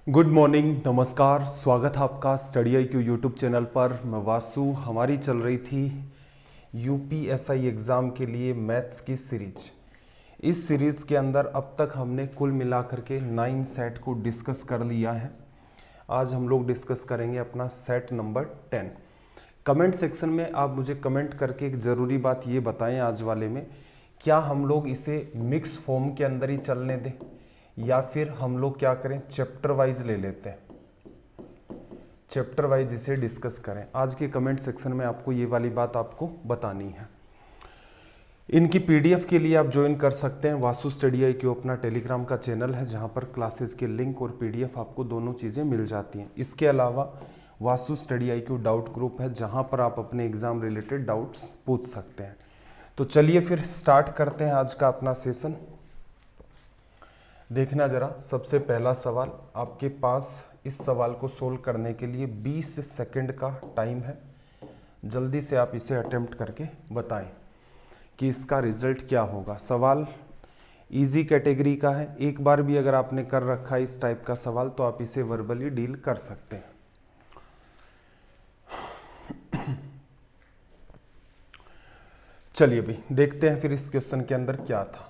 Good morning, नमस्कार, स्वागत है आपका study I Q YouTube channel पर। मैं वासु। हमारी चल रही थी यूपीएसआई एग्ज़ाम के लिए मैथ्स की सीरीज। इस सीरीज़ के अंदर अब तक हमने कुल मिलाकर के 9 सेट को डिस्कस कर लिया है। आज हम लोग डिस्कस करेंगे अपना सेट नंबर 10। कमेंट सेक्शन में आप मुझे कमेंट करके एक ज़रूरी बात ये बताएं आज वाले में, क्या हम लोग इसे मिक्स फॉर्म के अंदर ही चलने दें या फिर हम लोग क्या करें, चैप्टर वाइज ले लेते हैं, चैप्टर वाइज इसे डिस्कस करें। आज के कमेंट सेक्शन में आपको ये वाली बात आपको बतानी है। इनकी पीडीएफ के लिए आप ज्वाइन कर सकते हैं वासु स्टडी आई क्यू, अपना टेलीग्राम का चैनल है जहां पर क्लासेस के लिंक और पीडीएफ आपको दोनों चीज़ें मिल जाती हैं। इसके अलावा Vasu study I Q doubt group है जहां पर आप अपने एग्जाम रिलेटेड डाउट्स पूछ सकते हैं। तो चलिए फिर स्टार्ट करते हैं आज का अपना सेशन। देखना जरा, सबसे पहला सवाल आपके पास, इस सवाल को सोल्व करने के लिए 20 सेकंड का टाइम है। जल्दी से आप इसे अटेम्प्ट करके बताएं कि इसका रिजल्ट क्या होगा। सवाल इजी कैटेगरी का है। एक बार भी अगर आपने कर रखा है इस टाइप का सवाल तो आप इसे वर्बली डील कर सकते हैं। चलिए भाई देखते हैं फिर इस क्वेश्चन के अंदर क्या था।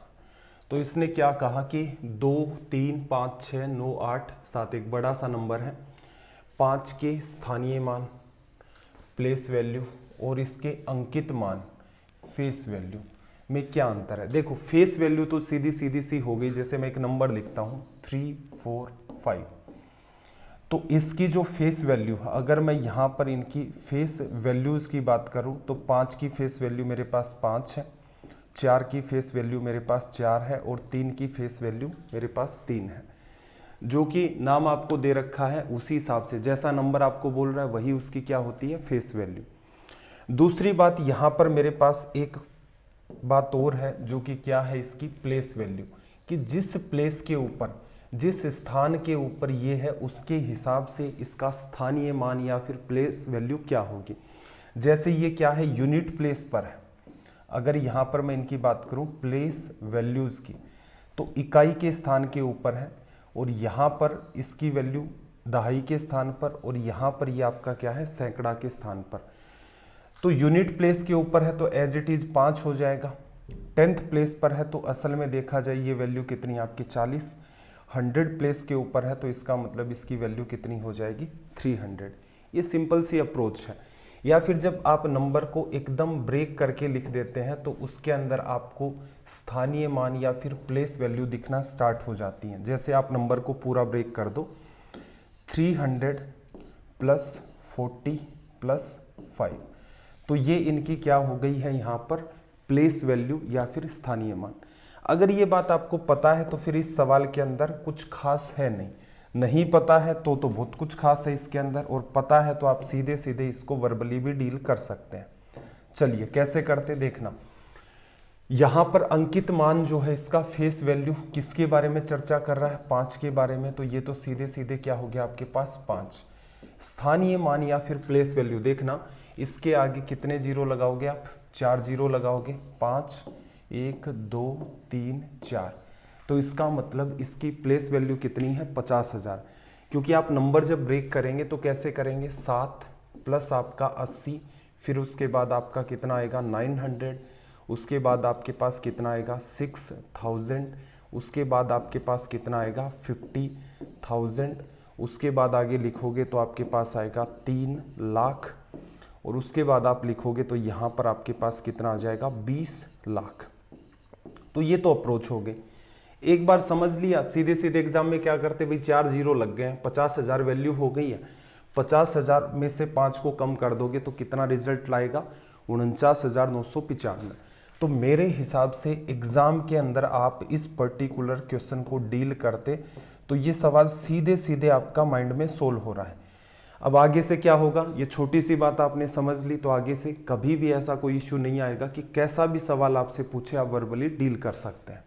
तो इसने क्या कहा कि 2, 3, 5, 6, 9, 8, 7 एक बड़ा सा नंबर है। 5 के स्थानीय मान प्लेस वैल्यू और इसके अंकित मान फेस वैल्यू में क्या अंतर है। देखो फेस वैल्यू तो सीधी सीधी सी हो गई, जैसे मैं एक नंबर लिखता हूं 3, 4, 5। तो इसकी जो फेस वैल्यू है, अगर मैं यहाँ पर इनकी फेस वैल्यूज़ की बात करूँ तो 5 की फेस वैल्यू मेरे पास 5 है, 4 की फेस वैल्यू मेरे पास 4 है और 3 की फेस वैल्यू मेरे पास 3 है। जो कि नाम आपको दे रखा है उसी हिसाब से जैसा नंबर आपको बोल रहा है वही उसकी क्या होती है, फेस वैल्यू। दूसरी बात यहाँ पर मेरे पास एक बात और है जो कि क्या है, इसकी प्लेस वैल्यू, कि जिस प्लेस के ऊपर, जिस स्थान के ऊपर ये है उसके हिसाब से इसका स्थानीय मान या फिर प्लेस वैल्यू क्या होगी। जैसे ये क्या है, यूनिट प्लेस पर है। अगर यहाँ पर मैं इनकी बात करूँ प्लेस वैल्यूज़ की, तो इकाई के स्थान के ऊपर है और यहाँ पर इसकी वैल्यू दहाई के स्थान पर और यहाँ पर ये आपका क्या है, सैकड़ा के स्थान पर। तो यूनिट प्लेस के ऊपर है तो एज इट इज़ 5 हो जाएगा। 10th प्लेस पर है तो असल में देखा जाए ये वैल्यू कितनी आपकी 40। 100 प्लेस के ऊपर है तो इसका मतलब इसकी वैल्यू कितनी हो जाएगी, 300। ये सिंपल सी अप्रोच है। या फिर जब आप नंबर को एकदम ब्रेक करके लिख देते हैं तो उसके अंदर आपको स्थानीय मान या फिर प्लेस वैल्यू दिखना स्टार्ट हो जाती हैं। जैसे आप नंबर को पूरा ब्रेक कर दो, 300 प्लस 40 प्लस 5, तो ये इनकी क्या हो गई है यहाँ पर, प्लेस वैल्यू या फिर स्थानीय मान। अगर ये बात आपको पता है तो फिर इस सवाल के अंदर कुछ खास है नहीं पता है तो बहुत कुछ खास है इसके अंदर, और पता है तो आप सीधे सीधे इसको वर्बली भी डील कर सकते हैं। चलिए कैसे करते देखना। यहाँ पर अंकित मान जो है इसका फेस वैल्यू किसके बारे में चर्चा कर रहा है, 5 के बारे में, तो ये तो सीधे सीधे क्या हो गया आपके पास 5। स्थानीय मान या फिर प्लेस वैल्यू देखना, इसके आगे कितने जीरो लगाओगे आप, 4 जीरो लगाओगे। 5, 1, 2, 3, 4, तो इसका मतलब इसकी प्लेस वैल्यू कितनी है, 50,000। क्योंकि आप नंबर जब ब्रेक करेंगे तो कैसे करेंगे, 7 प्लस आपका 80, फिर उसके बाद आपका कितना आएगा 900, उसके बाद आपके पास कितना आएगा 6000, उसके बाद आपके पास कितना आएगा 50,000, उसके बाद आगे लिखोगे तो आपके पास आएगा 3 लाख, और उसके बाद आप लिखोगे तो यहाँ पर आपके पास कितना आ जाएगा 20 लाख। तो ये तो अप्रोच हो गई। एक बार समझ लिया, सीधे सीधे एग्जाम में क्या करते भाई, 4 जीरो लग गए हैं, 50,000 वैल्यू हो गई है। 50,000 में से 5 को कम कर दोगे तो कितना रिजल्ट लाएगा, 49,995। तो मेरे हिसाब से एग्जाम के अंदर आप इस पर्टिकुलर क्वेश्चन को डील करते तो ये सवाल सीधे सीधे आपका माइंड में सोल्व हो रहा है। अब आगे से क्या होगा, ये छोटी सी बात आपने समझ ली तो आगे से कभी भी ऐसा कोई इश्यू नहीं आएगा कि कैसा भी सवाल आपसे पूछे आप वर्बली डील कर सकते हैं।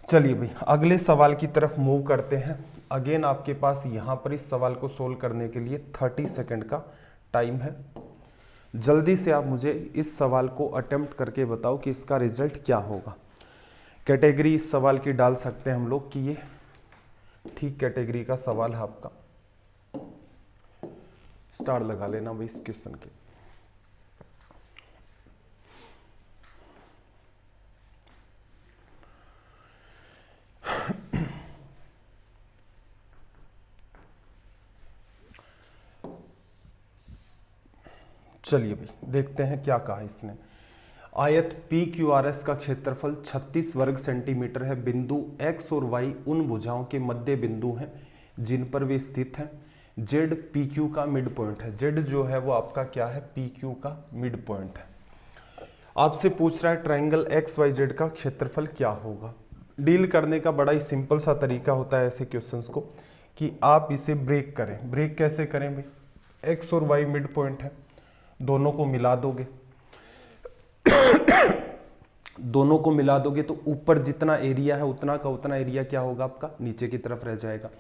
चलिए भाई अगले सवाल की तरफ मूव करते हैं। अगेन आपके पास यहाँ पर इस सवाल को सोल्व करने के लिए 30 सेकंड का टाइम है। जल्दी से आप मुझे इस सवाल को अटेम्प्ट करके बताओ कि इसका रिजल्ट क्या होगा। कैटेगरी इस सवाल की डाल सकते हैं हम लोग कि ये ठीक कैटेगरी का सवाल है आपका। स्टार लगा लेना भाई इस क्वेश्चन के। चलिए भाई देखते हैं क्या कहा इसने। आयत PQRS का क्षेत्रफल 36 वर्ग सेंटीमीटर है। बिंदु X और Y उन भुजाओं के मध्य बिंदु हैं जिन पर वे स्थित हैं। Z PQ का मिड पॉइंट है। Z जो है वो आपका क्या है, PQ का मिड पॉइंट है। आपसे पूछ रहा है ट्राइंगल XYZ का क्षेत्रफल क्या होगा। डील करने का बड़ा ही सिंपल सा तरीका होता है ऐसे क्वेश्चंस को, कि आप इसे ब्रेक करें। ब्रेक कैसे करें भाई, X और Y मिड पॉइंट है, दोनों को मिला दोगे दोनों को मिला दोगे तो ऊपर जितना एरिया है उतना का उतना एरिया क्या होगा आपका, नीचे की तरफ रह जाएगा।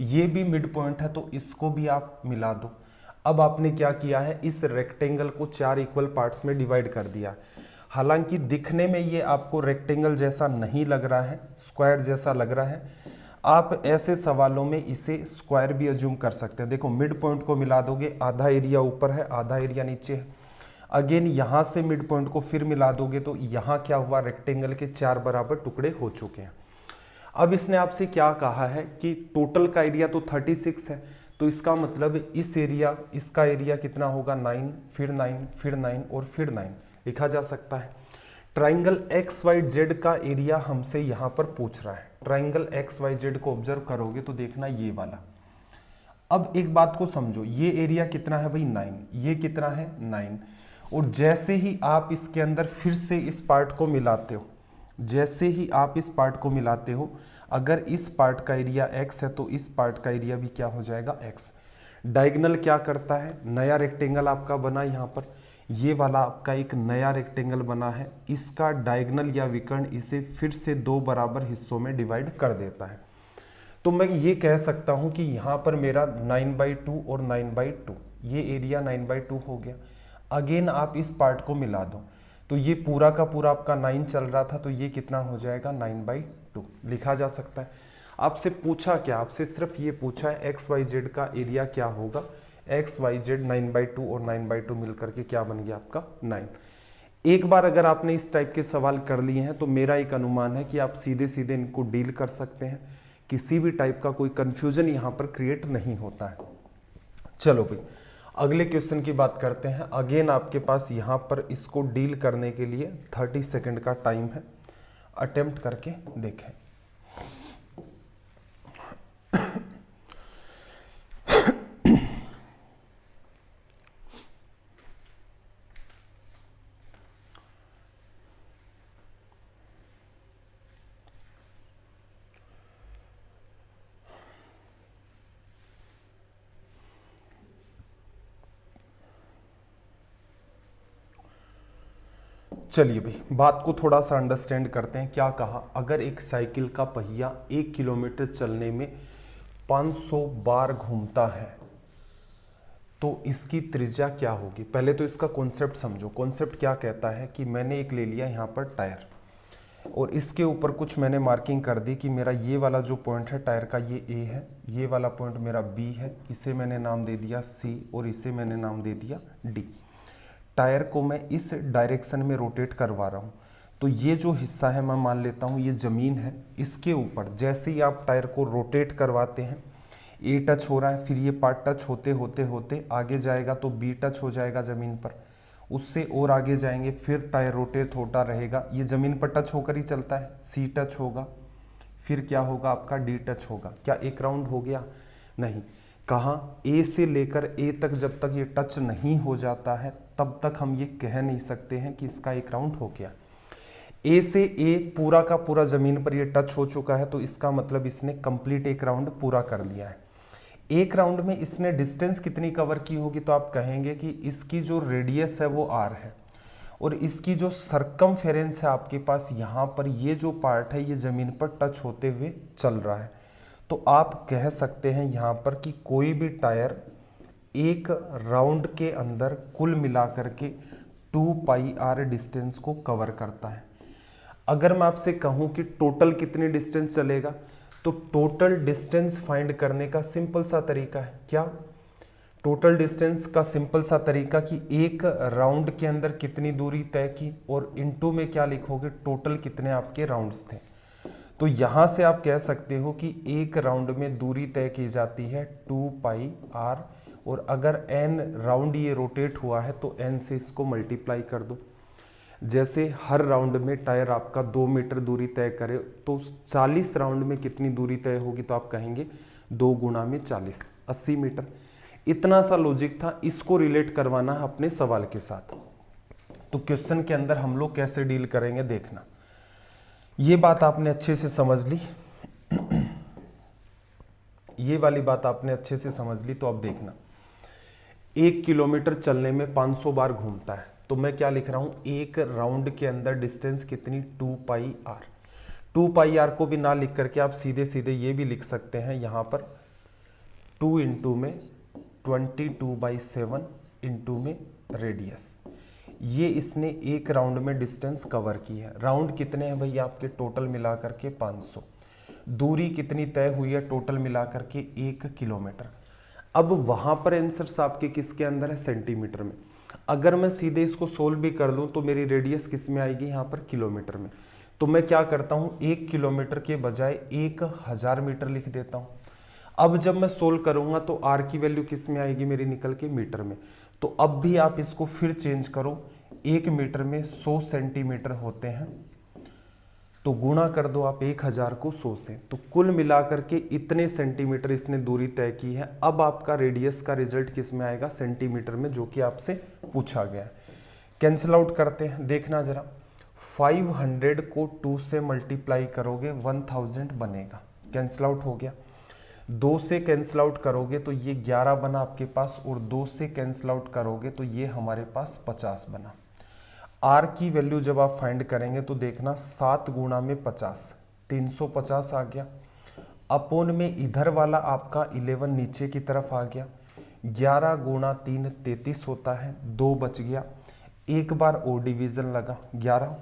ये भी मिड पॉइंट है तो इसको भी आप मिला दो। अब आपने क्या किया है, इस रेक्टेंगल को 4 इक्वल पार्ट्स में डिवाइड कर दिया। हालांकि दिखने में ये आपको रेक्टेंगल जैसा नहीं लग रहा है, स्क्वायर जैसा लग रहा है। आप ऐसे सवालों में इसे स्क्वायर भी अज्यूम कर सकते हैं। देखो मिड पॉइंट को मिला दोगे, आधा एरिया ऊपर है आधा एरिया नीचे है। अगेन यहां से मिड पॉइंट को फिर मिला दोगे तो यहां क्या हुआ, रेक्टेंगल के 4 बराबर टुकड़े हो चुके हैं। अब इसने आपसे क्या कहा है कि टोटल का एरिया तो 36 है, तो इसका मतलब इस एरिया, इसका एरिया कितना होगा, 9, फिर 9, फिर 9 और फिर 9 लिखा जा सकता है। ट्राइंगल XYZ का एरिया हमसे यहां पर पूछ रहा है। ट्राइंगल XYZ को ऑब्जर्व करोगे तो देखना ये वाला। अब एक बात को समझो, ये एरिया कितना है भाई, 9, ये कितना है 9, और जैसे ही आप इसके अंदर फिर से इस पार्ट को मिलाते हो, जैसे ही आप इस पार्ट को मिलाते हो, अगर इस पार्ट का एरिया x है तो इस पार्ट का एरिया भी क्या हो जाएगा, x। डायगोनल क्या करता है, नया रेक्टेंगल आपका बना यहाँ पर, ये वाला आपका एक नया रेक्टेंगल बना है, इसका डायगोनल या विकर्ण इसे फिर से 2 बराबर हिस्सों में डिवाइड कर देता है। तो मैं ये कह सकता हूँ कि यहाँ पर मेरा 9/2 और 9/2, ये एरिया 9/2 हो गया। अगेन आप इस पार्ट को मिला दो तो ये पूरा का पूरा आपका 9 चल रहा था, तो ये कितना हो जाएगा, 9/2 लिखा जा सकता है। आपसे पूछा क्या, आपसे सिर्फ ये पूछा है XYZ का एरिया क्या होगा। XYZ 9/2 और 9/2 मिलकर के क्या बन गया आपका, 9। एक बार अगर आपने इस टाइप के सवाल कर लिए हैं तो मेरा एक अनुमान है कि आप सीधे सीधे इनको डील कर सकते हैं, किसी भी टाइप का कोई कंफ्यूजन यहाँ पर क्रिएट नहीं होता है। चलो भाई अगले क्वेश्चन की बात करते हैं। अगेन आपके पास यहाँ पर इसको डील करने के लिए 30 सेकंड का टाइम है, अटेम्प्ट करके देखें। चलिए भाई बात को थोड़ा सा अंडरस्टैंड करते हैं। क्या कहा, अगर एक साइकिल का पहिया 1 किलोमीटर चलने में 500 बार घूमता है तो इसकी त्रिज्या क्या होगी। पहले तो इसका कॉन्सेप्ट समझो। कॉन्सेप्ट क्या कहता है कि मैंने एक ले लिया यहाँ पर टायर, और इसके ऊपर कुछ मैंने मार्किंग कर दी कि मेरा ये वाला जो पॉइंट है टायर का ये A है, ये वाला पॉइंट मेरा B है, इसे मैंने नाम दे दिया C और इसे मैंने नाम दे दिया D। टायर को मैं इस डायरेक्शन में रोटेट करवा रहा हूँ, तो ये जो हिस्सा है मैं मान लेता हूँ ये ज़मीन है। इसके ऊपर जैसे ही आप टायर को रोटेट करवाते हैं, A टच हो रहा है, फिर ये पार्ट टच होते होते होते आगे जाएगा तो B टच हो जाएगा ज़मीन पर, उससे और आगे जाएंगे, फिर टायर रोटेट होता रहेगा, ये ज़मीन पर टच होकर ही चलता है, C टच होगा, फिर क्या होगा आपका D टच होगा। क्या एक राउंड हो गया, नहीं। कहाँ, A से लेकर A तक जब तक ये टच नहीं हो जाता है तब तक हम ये कह नहीं सकते हैं कि इसका एक राउंड हो गया। A से A पूरा का पूरा ज़मीन पर ये टच हो चुका है, तो इसका मतलब इसने कंप्लीट एक राउंड पूरा कर लिया है। एक राउंड में इसने डिस्टेंस कितनी कवर की होगी, तो आप कहेंगे कि इसकी जो रेडियस है वो r है, और इसकी जो सरकमफेरेंस है आपके पास यहाँ पर, ये जो पार्ट है ये ज़मीन पर टच होते हुए चल रहा है। तो आप कह सकते हैं यहाँ पर कि कोई भी टायर एक राउंड के अंदर कुल मिलाकर के 2πr डिस्टेंस को कवर करता है। अगर मैं आपसे कहूँ कि टोटल कितनी डिस्टेंस चलेगा, तो टोटल डिस्टेंस फाइंड करने का सिंपल सा तरीका है क्या, टोटल डिस्टेंस का सिंपल सा तरीका कि एक राउंड के अंदर कितनी दूरी तय की और इनटू में क्या लिखोगे, टोटल कितने आपके राउंड्स थे। तो यहां से आप कह सकते हो कि एक राउंड में दूरी तय की जाती है 2πr, और अगर n राउंड ये रोटेट हुआ है तो n से इसको मल्टीप्लाई कर दो। जैसे हर राउंड में टायर आपका 2 मीटर दूरी तय करे तो 40 राउंड में कितनी दूरी तय होगी, तो आप कहेंगे 2 गुणा में 40, 80 मीटर। इतना सा लॉजिक था, इसको रिलेट करवाना है अपने सवाल के साथ। तो क्वेश्चन के अंदर हम लोग कैसे डील करेंगे देखना। ये बात आपने अच्छे से समझ ली, ये वाली बात आपने अच्छे से समझ ली। तो अब देखना, 1 किलोमीटर चलने में 500 बार घूमता है, तो मैं क्या लिख रहा हूं, एक राउंड के अंदर डिस्टेंस कितनी, 2πr। 2πr को भी ना लिख करके आप सीधे सीधे ये भी लिख सकते हैं यहां पर 2 इंटू में 22/7 इंटू में रेडियस। ये इसने एक राउंड में डिस्टेंस कवर की है। राउंड कितने हैं भैया आपके, टोटल मिला करके 500। दूरी कितनी तय हुई है टोटल मिला करके 1 किलोमीटर। अब वहां पर आंसर्स आपके किसके अंदर है, सेंटीमीटर में। अगर मैं सीधे इसको सोल्व भी कर लूं तो मेरी रेडियस किस में आएगी, यहाँ पर किलोमीटर में। तो मैं क्या करता हूं, 1 किलोमीटर के बजाय 1000 मीटर लिख देता हूं। अब जब मैं सोल्व करूंगा तो आर की वैल्यू किस में आएगी मेरी, निकल के मीटर में। तो अब भी आप इसको फिर चेंज करो, 1 मीटर में 100 सेंटीमीटर होते हैं, तो गुणा कर दो आप 1000 को 100 से, तो कुल मिलाकर के इतने सेंटीमीटर इसने दूरी तय की है। अब आपका रेडियस का रिजल्ट किस में आएगा, सेंटीमीटर में, जो कि आपसे पूछा गया है। कैंसिल आउट करते हैं, देखना जरा, 500 को 2 से मल्टीप्लाई करोगे 1000 बनेगा, कैंसिल आउट हो गया। 2 से कैंसिल आउट करोगे तो ये 11 बना आपके पास, और 2 से कैंसिल आउट करोगे तो ये हमारे पास 50 बना। आर की वैल्यू जब आप फाइंड करेंगे तो देखना 7 गुणा में 50, 350 आ गया। अपोन में इधर वाला आपका 11 नीचे की तरफ आ गया। 11 गुणा 3 33 होता है, 2 बच गया। एक बार ओ डिवीजन लगा, 11,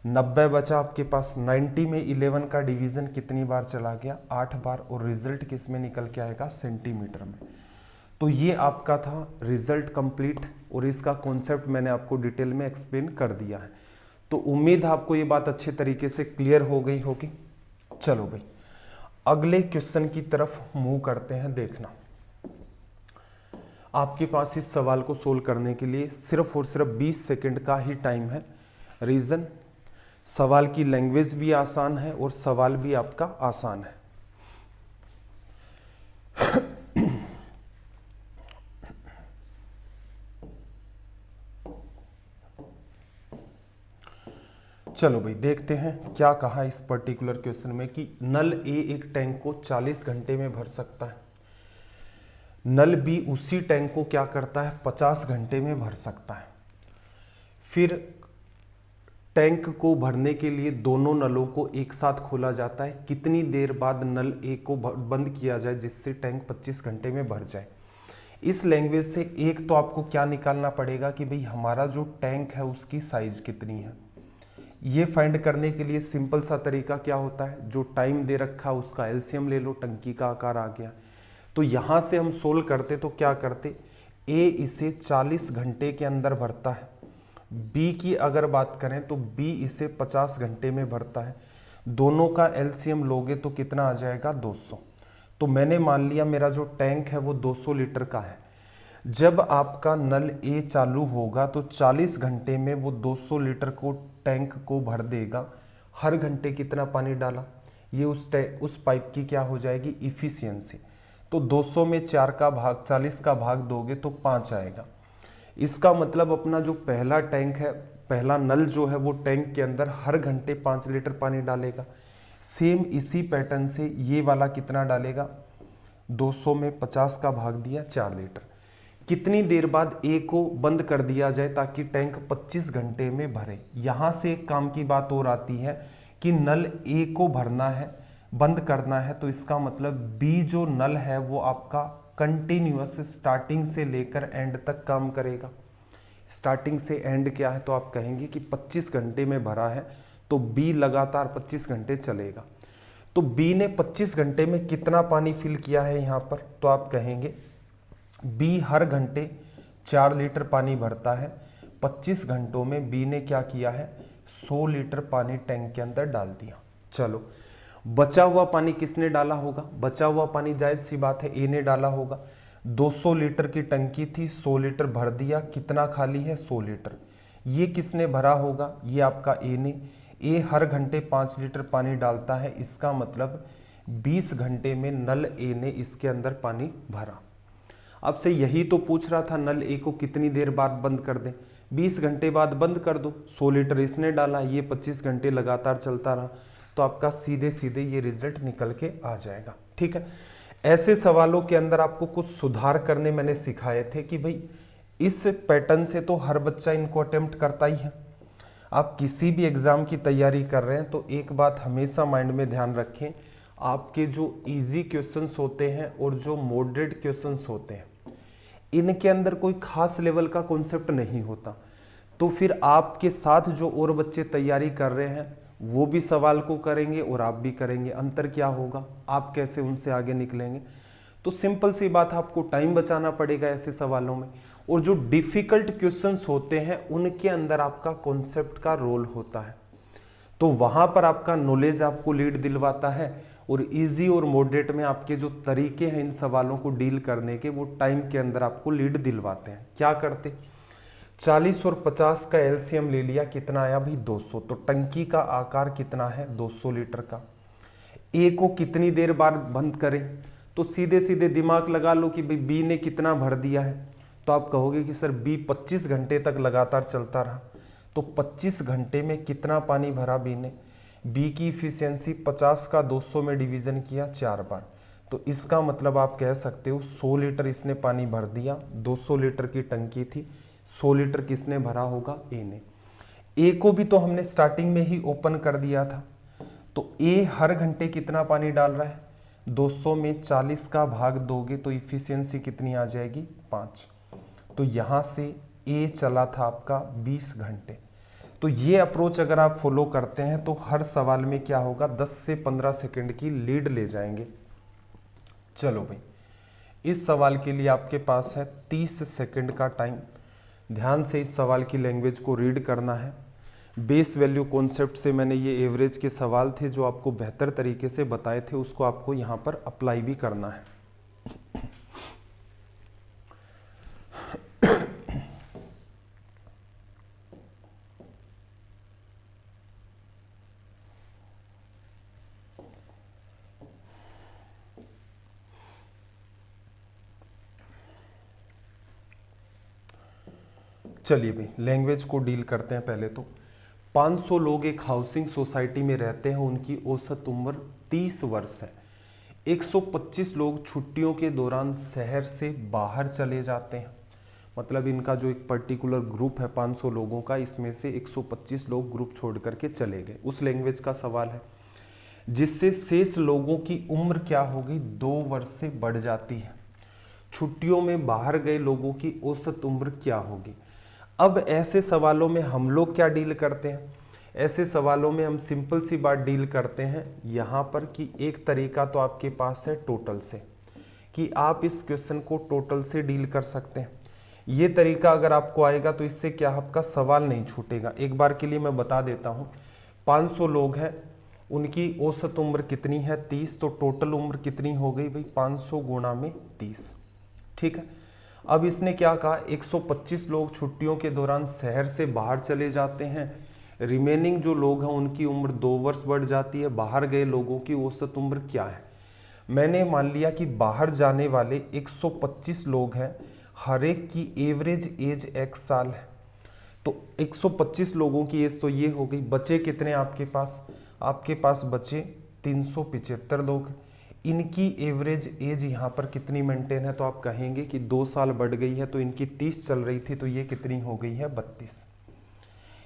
90 बचा आपके पास। 90 में 11 का डिवीजन कितनी बार चला गया, 8 बार, और रिजल्ट किस में निकल के आएगा, सेंटीमीटर में। तो ये आपका था रिजल्ट कंप्लीट, और इसका कॉन्सेप्ट मैंने आपको डिटेल में एक्सप्लेन कर दिया है। तो उम्मीद है आपको ये बात अच्छे तरीके से क्लियर हो गई होगी। चलो भाई अगले क्वेश्चन की तरफ मूव करते हैं। देखना, आपके पास इस सवाल को सोल्व करने के लिए सिर्फ और सिर्फ 20 सेकंड का ही टाइम है। रीजन, सवाल की लैंग्वेज भी आसान है और सवाल भी आपका आसान है। चलो भाई देखते हैं क्या कहा इस पर्टिकुलर क्वेश्चन में कि नल ए एक टैंक को 40 घंटे में भर सकता है, नल बी उसी टैंक को क्या करता है, 50 घंटे में भर सकता है। फिर टैंक को भरने के लिए दोनों नलों को एक साथ खोला जाता है। कितनी देर बाद नल ए को बंद किया जाए जिससे टैंक 25 घंटे में भर जाए। इस लैंग्वेज से एक तो आपको क्या निकालना पड़ेगा कि भाई हमारा जो टैंक है उसकी साइज कितनी है। ये फाइंड करने के लिए सिंपल सा तरीका क्या होता है, जो टाइम दे रखा उसका एलसीएम ले लो, टंकी का आकार आ गया। तो यहाँ से हम सोल्व करते तो क्या करते, ए इसे 40 घंटे के अंदर भरता है, बी की अगर बात करें तो बी इसे 50 घंटे में भरता है। दोनों का एलसीएम लोगे तो कितना आ जाएगा, 200। तो मैंने मान लिया मेरा जो टैंक है वो 200 लीटर का है। जब आपका नल ए चालू होगा तो 40 घंटे में वो 200 लीटर को टैंक को भर देगा। हर घंटे कितना पानी डाला, ये उस पाइप की क्या हो जाएगी, इफिशियंसी। तो 200 में 4 का भाग 40 का भाग दोगे तो 5 आएगा। इसका मतलब अपना जो पहला टैंक है, पहला नल जो है वो टैंक के अंदर हर घंटे 5 लीटर पानी डालेगा। सेम इसी पैटर्न से ये वाला कितना डालेगा, 200 में 50 का भाग दिया 4 लीटर। कितनी देर बाद ए को बंद कर दिया जाए ताकि टैंक 25 घंटे में भरे। यहां से एक काम की बात और आती है कि नल ए को भरना है, बंद करना है, तो इसका मतलब बी जो नल है वो आपका कंटिन्यूअस स्टार्टिंग से लेकर एंड तक काम करेगा। स्टार्टिंग से एंड क्या है, तो आप कहेंगे कि 25 घंटे में भरा है तो बी लगातार 25 घंटे चलेगा। तो बी ने 25 घंटे में कितना पानी फिल किया है यहाँ पर, तो आप कहेंगे बी हर घंटे 4 लीटर पानी भरता है। 25 घंटों में बी ने क्या किया है, 100 लीटर पानी टैंक के अंदर डाल दिया। चलो, बचा हुआ पानी किसने डाला होगा, बचा हुआ पानी जायज सी बात है ए ने डाला होगा। 200 लीटर की टंकी थी, 100 लीटर भर दिया, कितना खाली है, 100 लीटर। ये किसने भरा होगा, ये आपका ए ने। ए हर घंटे 5 लीटर पानी डालता है, इसका मतलब 20 घंटे में नल ए ने इसके अंदर पानी भरा। अब से यही तो पूछ रहा था, नल ए को कितनी देर बाद बंद कर दें, 20 घंटे बाद बंद कर दो। 100 लीटर इसने डाला, ये 25 घंटे लगातार चलता रहा, तो आपका सीधे सीधे ये रिजल्ट निकल के आ जाएगा। ठीक है, ऐसे सवालों के अंदर आपको कुछ सुधार करने मैंने सिखाए थे कि भाई इस पैटर्न से तो हर बच्चा इनको अटेम्प्ट करता ही है। आप किसी भी एग्जाम की तैयारी कर रहे हैं तो एक बात हमेशा माइंड में ध्यान रखें, आपके जो इजी क्वेश्चंस होते हैं और जो मॉडरेट क्वेश्चंस होते हैं, इनके अंदर कोई खास लेवल का कॉन्सेप्ट नहीं होता। तो फिर आपके साथ जो और बच्चे तैयारी कर रहे हैं वो भी सवाल को करेंगे और आप भी करेंगे, अंतर क्या होगा, आप कैसे उनसे आगे निकलेंगे। तो सिंपल सी बात है, आपको टाइम बचाना पड़ेगा ऐसे सवालों में। और जो डिफिकल्ट क्वेश्चंस होते हैं उनके अंदर आपका कॉन्सेप्ट का रोल होता है, तो वहां पर आपका नॉलेज आपको लीड दिलवाता है। और इजी और मॉडरेट में आपके जो तरीके हैं इन सवालों को डील करने के, वो टाइम के अंदर आपको लीड दिलवाते हैं। क्या करते, 40 और 50 का एलसीएम ले लिया, कितना आया भाई 200। तो टंकी का आकार कितना है, 200 लीटर का। ए को कितनी देर बाद बंद करें, तो सीधे सीधे दिमाग लगा लो कि भाई बी ने कितना भर दिया है, तो आप कहोगे कि सर बी 25 घंटे तक लगातार चलता रहा, तो 25 घंटे में कितना पानी भरा बी ने। बी की इफिशियंसी 50 का 200 में डिवीजन किया 4 बार, तो इसका मतलब आप कह सकते हो 100 लीटर इसने पानी भर दिया। 200 लीटर की टंकी थी, 100 लीटर किसने भरा होगा, ए ने। ए को भी तो हमने स्टार्टिंग में ही ओपन कर दिया था, तो ए हर घंटे कितना पानी डाल रहा है, 200 में 40 का भाग दोगे तो इफिशियंसी कितनी आ जाएगी, 5। तो यहाँ से ए चला था आपका 20 घंटे। तो ये अप्रोच अगर आप फॉलो करते हैं तो हर सवाल में क्या होगा, 10 से 15 सेकंड की लीड ले जाएंगे। चलो भाई, इस सवाल के लिए आपके पास है 30 सेकंड का टाइम। ध्यान से इस सवाल की लैंग्वेज को रीड करना है। बेस वैल्यू कॉन्सेप्ट से मैंने ये एवरेज के सवाल थे जो आपको बेहतर तरीके से बताए थे, उसको आपको यहाँ पर अप्लाई भी करना है। चलिए भाई, लैंग्वेज को डील करते हैं। पहले तो 500 लोग एक हाउसिंग सोसाइटी में रहते हैं, उनकी औसत उम्र 30 वर्ष है। 125 लोग छुट्टियों के दौरान शहर से बाहर चले जाते हैं, मतलब इनका जो एक पर्टिकुलर ग्रुप है 500 लोगों का, इसमें से 125 लोग ग्रुप छोड़ करके चले गए, उस लैंग्वेज का सवाल है। जिससे शेष लोगों की उम्र क्या होगी, 2 वर्ष से बढ़ जाती है। छुट्टियों में बाहर गए लोगों की औसत उम्र क्या होगी। अब ऐसे सवालों में हम लोग क्या डील करते हैं, ऐसे सवालों में हम सिंपल सी बात डील करते हैं यहाँ पर कि एक तरीका तो आपके पास है टोटल से, कि आप इस क्वेश्चन को टोटल से डील कर सकते हैं। ये तरीका अगर आपको आएगा तो इससे क्या आपका सवाल नहीं छूटेगा। एक बार के लिए मैं बता देता हूँ, 500 लोग हैं, उनकी औसत उम्र कितनी है, 30, तो टोटल उम्र कितनी हो गई भाई, 500 गुणा में 30। ठीक है, अब इसने क्या कहा, 125 लोग छुट्टियों के दौरान शहर से बाहर चले जाते हैं, रिमेनिंग जो लोग हैं उनकी उम्र 2 वर्ष बढ़ जाती है। बाहर गए लोगों की औसत उम्र क्या है। मैंने मान लिया कि बाहर जाने वाले 125 लोग हैं, हर एक की एवरेज एज x साल है, तो 125 लोगों की एज तो ये हो गई। बचे कितने आपके पास, आपके पास बचे 375 लोग। इनकी एवरेज एज यहाँ पर कितनी मेंटेन है, तो आप कहेंगे कि 2 साल बढ़ गई है, तो इनकी 30 चल रही थी, तो ये कितनी हो गई है, 32।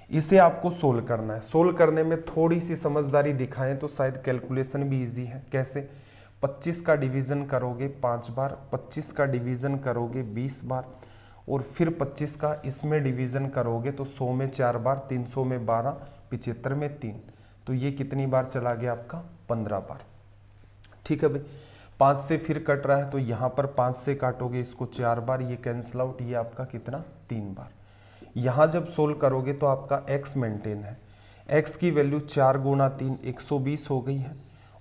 इसे आपको सोल्व करना है। सोल्व करने में थोड़ी सी समझदारी दिखाएं तो शायद कैलकुलेशन भी इजी है। कैसे, 25 का डिवीज़न करोगे 5 बार, 25 का डिवीज़न करोगे 20 बार, और फिर 25 का इसमें डिवीज़न करोगे तो 100 में 4 बार, 300 में 12, 75 में 3, तो ये कितनी बार चला गया आपका, 15 बार। ठीक है भाई, 5 से फिर कट रहा है तो यहाँ पर 5 से काटोगे इसको 4 बार, ये कैंसिल आउट, ये आपका कितना 3 बार। यहाँ जब सोल्व करोगे तो आपका x मेंटेन है, x की वैल्यू 4 गुणा 3 120 हो गई है।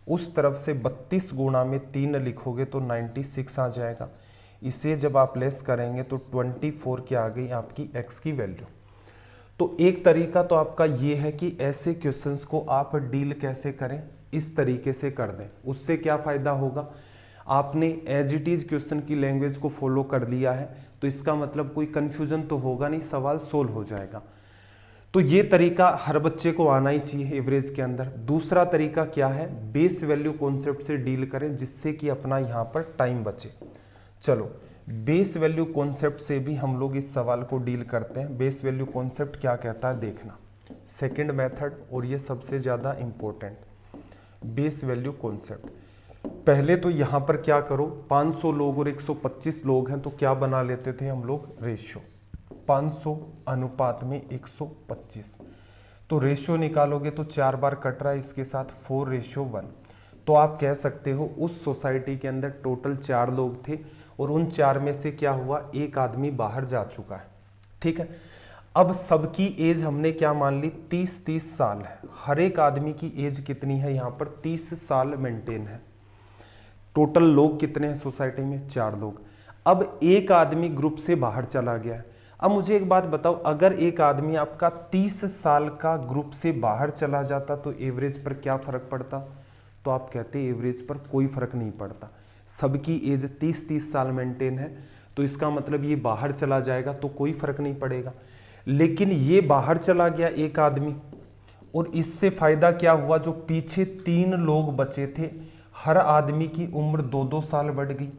उस तरफ से 32 गुणा में 3 लिखोगे तो 96 आ जाएगा। इसे जब आप लेस करेंगे तो 24 क्या आ गई आपकी x की वैल्यू। तो एक तरीका तो आपका ये है कि ऐसे क्वेश्चंस को आप डील कैसे करें, इस तरीके से कर दें। उससे क्या फ़ायदा होगा, आपने एज इट इज़ क्वेश्चन की लैंग्वेज को फॉलो कर लिया है तो इसका मतलब कोई कन्फ्यूजन तो होगा नहीं, सवाल सोल्व हो जाएगा। तो ये तरीका हर बच्चे को आना ही चाहिए एवरेज के अंदर। दूसरा तरीका क्या है, बेस वैल्यू कॉन्सेप्ट से डील करें जिससे कि अपना यहाँ पर टाइम बचे। चलो बेस वैल्यू कॉन्सेप्ट से भी हम लोग इस सवाल को डील करते हैं। बेस वैल्यू कॉन्सेप्ट क्या कहता है देखना, सेकंड मेथड, और ये सबसे ज़्यादा इम्पोर्टेंट बेस वैल्यू कॉन्सेप्ट। पहले तो यहाँ पर क्या करो, 500 लोग और 125 लोग हैं तो क्या बना लेते थे हम लोग, रेशियो 500 अनुपात में 125। तो रेशियो निकालोगे तो 4 बार कट रहा है इसके साथ 4:1। तो आप कह सकते हो उस सोसाइटी के अंदर टोटल 4 लोग थे और उन 4 में से क्या हुआ, एक आदमी बाहर जा चुका है। ठीक है, अब सबकी एज हमने क्या मान ली, 30-30 साल है। हर एक आदमी की एज कितनी है यहाँ पर, 30 साल मेंटेन है। टोटल लोग कितने हैं सोसाइटी में, 4 लोग। अब एक आदमी ग्रुप से बाहर चला गया है। अब मुझे एक बात बताओ, अगर एक आदमी आपका 30 साल का ग्रुप से बाहर चला जाता तो एवरेज पर क्या फर्क पड़ता, तो आप कहते एवरेज पर कोई फर्क नहीं पड़ता। सबकी एज 30-30 साल मेंटेन है तो इसका मतलब ये बाहर चला जाएगा तो कोई फर्क नहीं पड़ेगा। लेकिन ये बाहर चला गया एक आदमी, और इससे फायदा क्या हुआ, जो पीछे 3 लोग बचे थे हर आदमी की उम्र 2-2 साल बढ़ गई।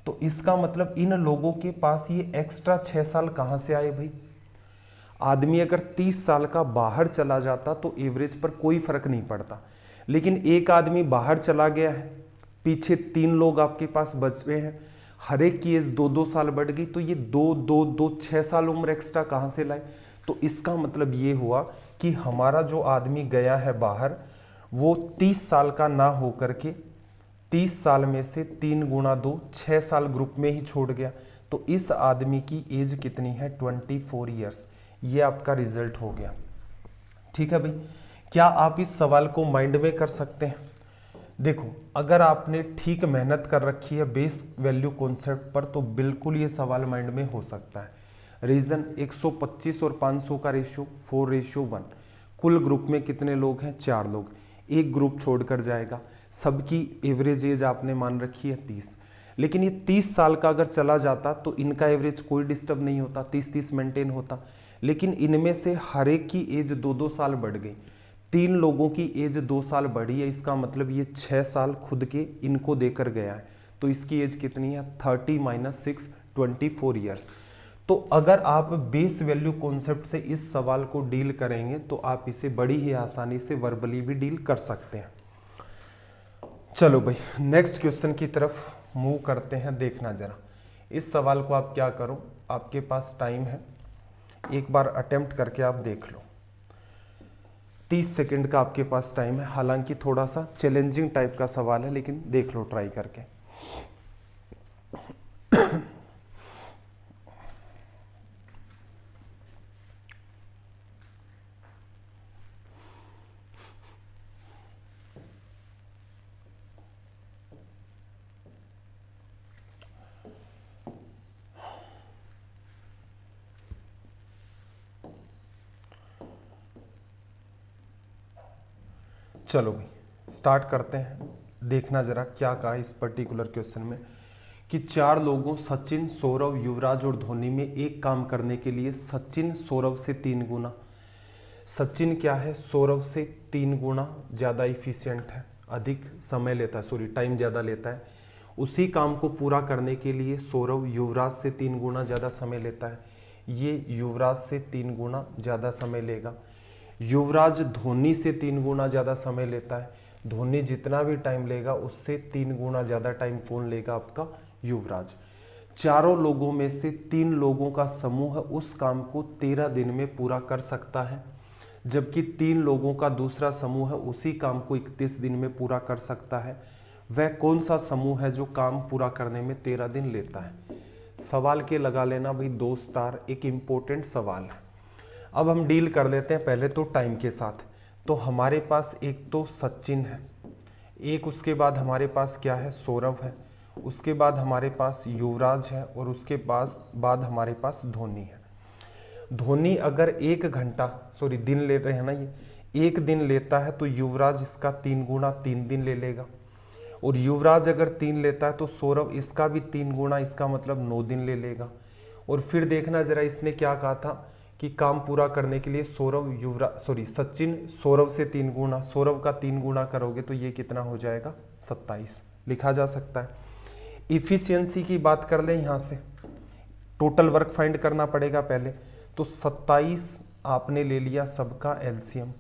तो इसका मतलब इन लोगों के पास ये एक्स्ट्रा 6 साल कहाँ से आए भाई। आदमी अगर 30 साल का बाहर चला जाता तो एवरेज पर कोई फर्क नहीं पड़ता, लेकिन एक आदमी बाहर चला गया है, पीछे 3 लोग आपके पास बचे हैं, हर एक की एज 2-2 साल बढ़ गई, तो ये 2-2-2 6 साल उम्र एक्स्ट्रा कहाँ से लाए। तो इसका मतलब ये हुआ कि हमारा जो आदमी गया है बाहर वो 30 साल का ना हो करके 30 साल में से 3 गुणा 2 6 साल ग्रुप में ही छोड़ गया। तो इस आदमी की एज कितनी है, 24 ईयर्स। ये आपका रिजल्ट हो गया। ठीक है भाई, क्या आप इस सवाल को माइंड में कर सकते हैं। देखो अगर आपने ठीक मेहनत कर रखी है बेस वैल्यू कॉन्सेप्ट पर तो बिल्कुल ये सवाल माइंड में हो सकता है। रीजन 125 और 500 का रेशियो 4:1। कुल ग्रुप में कितने लोग हैं, 4 लोग। एक ग्रुप छोड़कर जाएगा, सबकी एवरेज एज आपने मान रखी है 30। लेकिन ये 30 साल का अगर चला जाता तो इनका एवरेज कोई डिस्टर्ब नहीं होता, 30-30 मेंटेन होता। लेकिन इनमें से हर एक की एज 2-2 साल बढ़ गई। 3 लोगों की एज 2 साल बढ़ी है, इसका मतलब ये 6 साल खुद के इनको देकर गया है। तो इसकी एज कितनी है, 30 - 6 24 ईयर्स। तो अगर आप बेस वैल्यू कॉन्सेप्ट से इस सवाल को डील करेंगे तो आप इसे बड़ी ही आसानी से वर्बली भी डील कर सकते हैं। चलो भाई नेक्स्ट क्वेश्चन की तरफ मूव करते हैं। देखना जरा इस सवाल को आप क्या करो, आपके पास टाइम है, एक बार अटेम्प्ट करके आप देख लो। 30 सेकंड का आपके पास टाइम है। हालांकि थोड़ा सा चैलेंजिंग टाइप का सवाल है लेकिन देख लो ट्राई करके। चलो भाई स्टार्ट करते हैं। देखना जरा क्या कहा इस पर्टिकुलर क्वेश्चन में कि 4 लोगों सचिन, सौरव, युवराज और धोनी में एक काम करने के लिए सचिन सौरव से 3 गुना, सचिन क्या है, सौरव से 3 गुना ज़्यादा इफिशियंट है, अधिक समय लेता है, सॉरी टाइम ज़्यादा लेता है। उसी काम को पूरा करने के लिए सौरव युवराज से 3 गुना ज़्यादा समय लेता है, ये युवराज से 3 गुना ज़्यादा समय लेगा। युवराज धोनी से 3 गुना ज़्यादा समय लेता है, धोनी जितना भी टाइम लेगा उससे 3 गुना ज़्यादा टाइम कौन लेगा, आपका युवराज। चारों लोगों में से 3 लोगों का समूह उस काम को 13 दिन में पूरा कर सकता है, जबकि 3 लोगों का दूसरा समूह उसी काम को 31 दिन में पूरा कर सकता है। वह कौन सा समूह है जो काम पूरा करने में 13 दिन लेता है। सवाल के लगा लेना भाई 2 स्टार, एक इम्पोर्टेंट सवाल है। अब हम डील कर लेते हैं पहले तो टाइम के साथ। तो हमारे पास एक तो सचिन है, एक उसके बाद हमारे पास क्या है, सौरभ है, उसके बाद हमारे पास युवराज है, और उसके बाद हमारे पास धोनी है। धोनी अगर 1 घंटा दिन ले रहे हैं ना, ये 1 दिन लेता है तो युवराज इसका 3 गुना 3 दिन ले लेगा, और युवराज अगर 3 लेता है तो सौरभ इसका भी 3 गुना, इसका मतलब 9 दिन ले लेगा। और फिर देखना जरा, इसने क्या कहा था कि काम पूरा करने के लिए सचिन सौरभ से 3 गुना, सौरभ का 3 गुना करोगे तो ये कितना हो जाएगा, 27 लिखा जा सकता है। इफिशियंसी की बात कर लें, यहाँ से टोटल वर्क फाइंड करना पड़ेगा पहले। तो 27 आपने ले लिया सबका एलसीएम।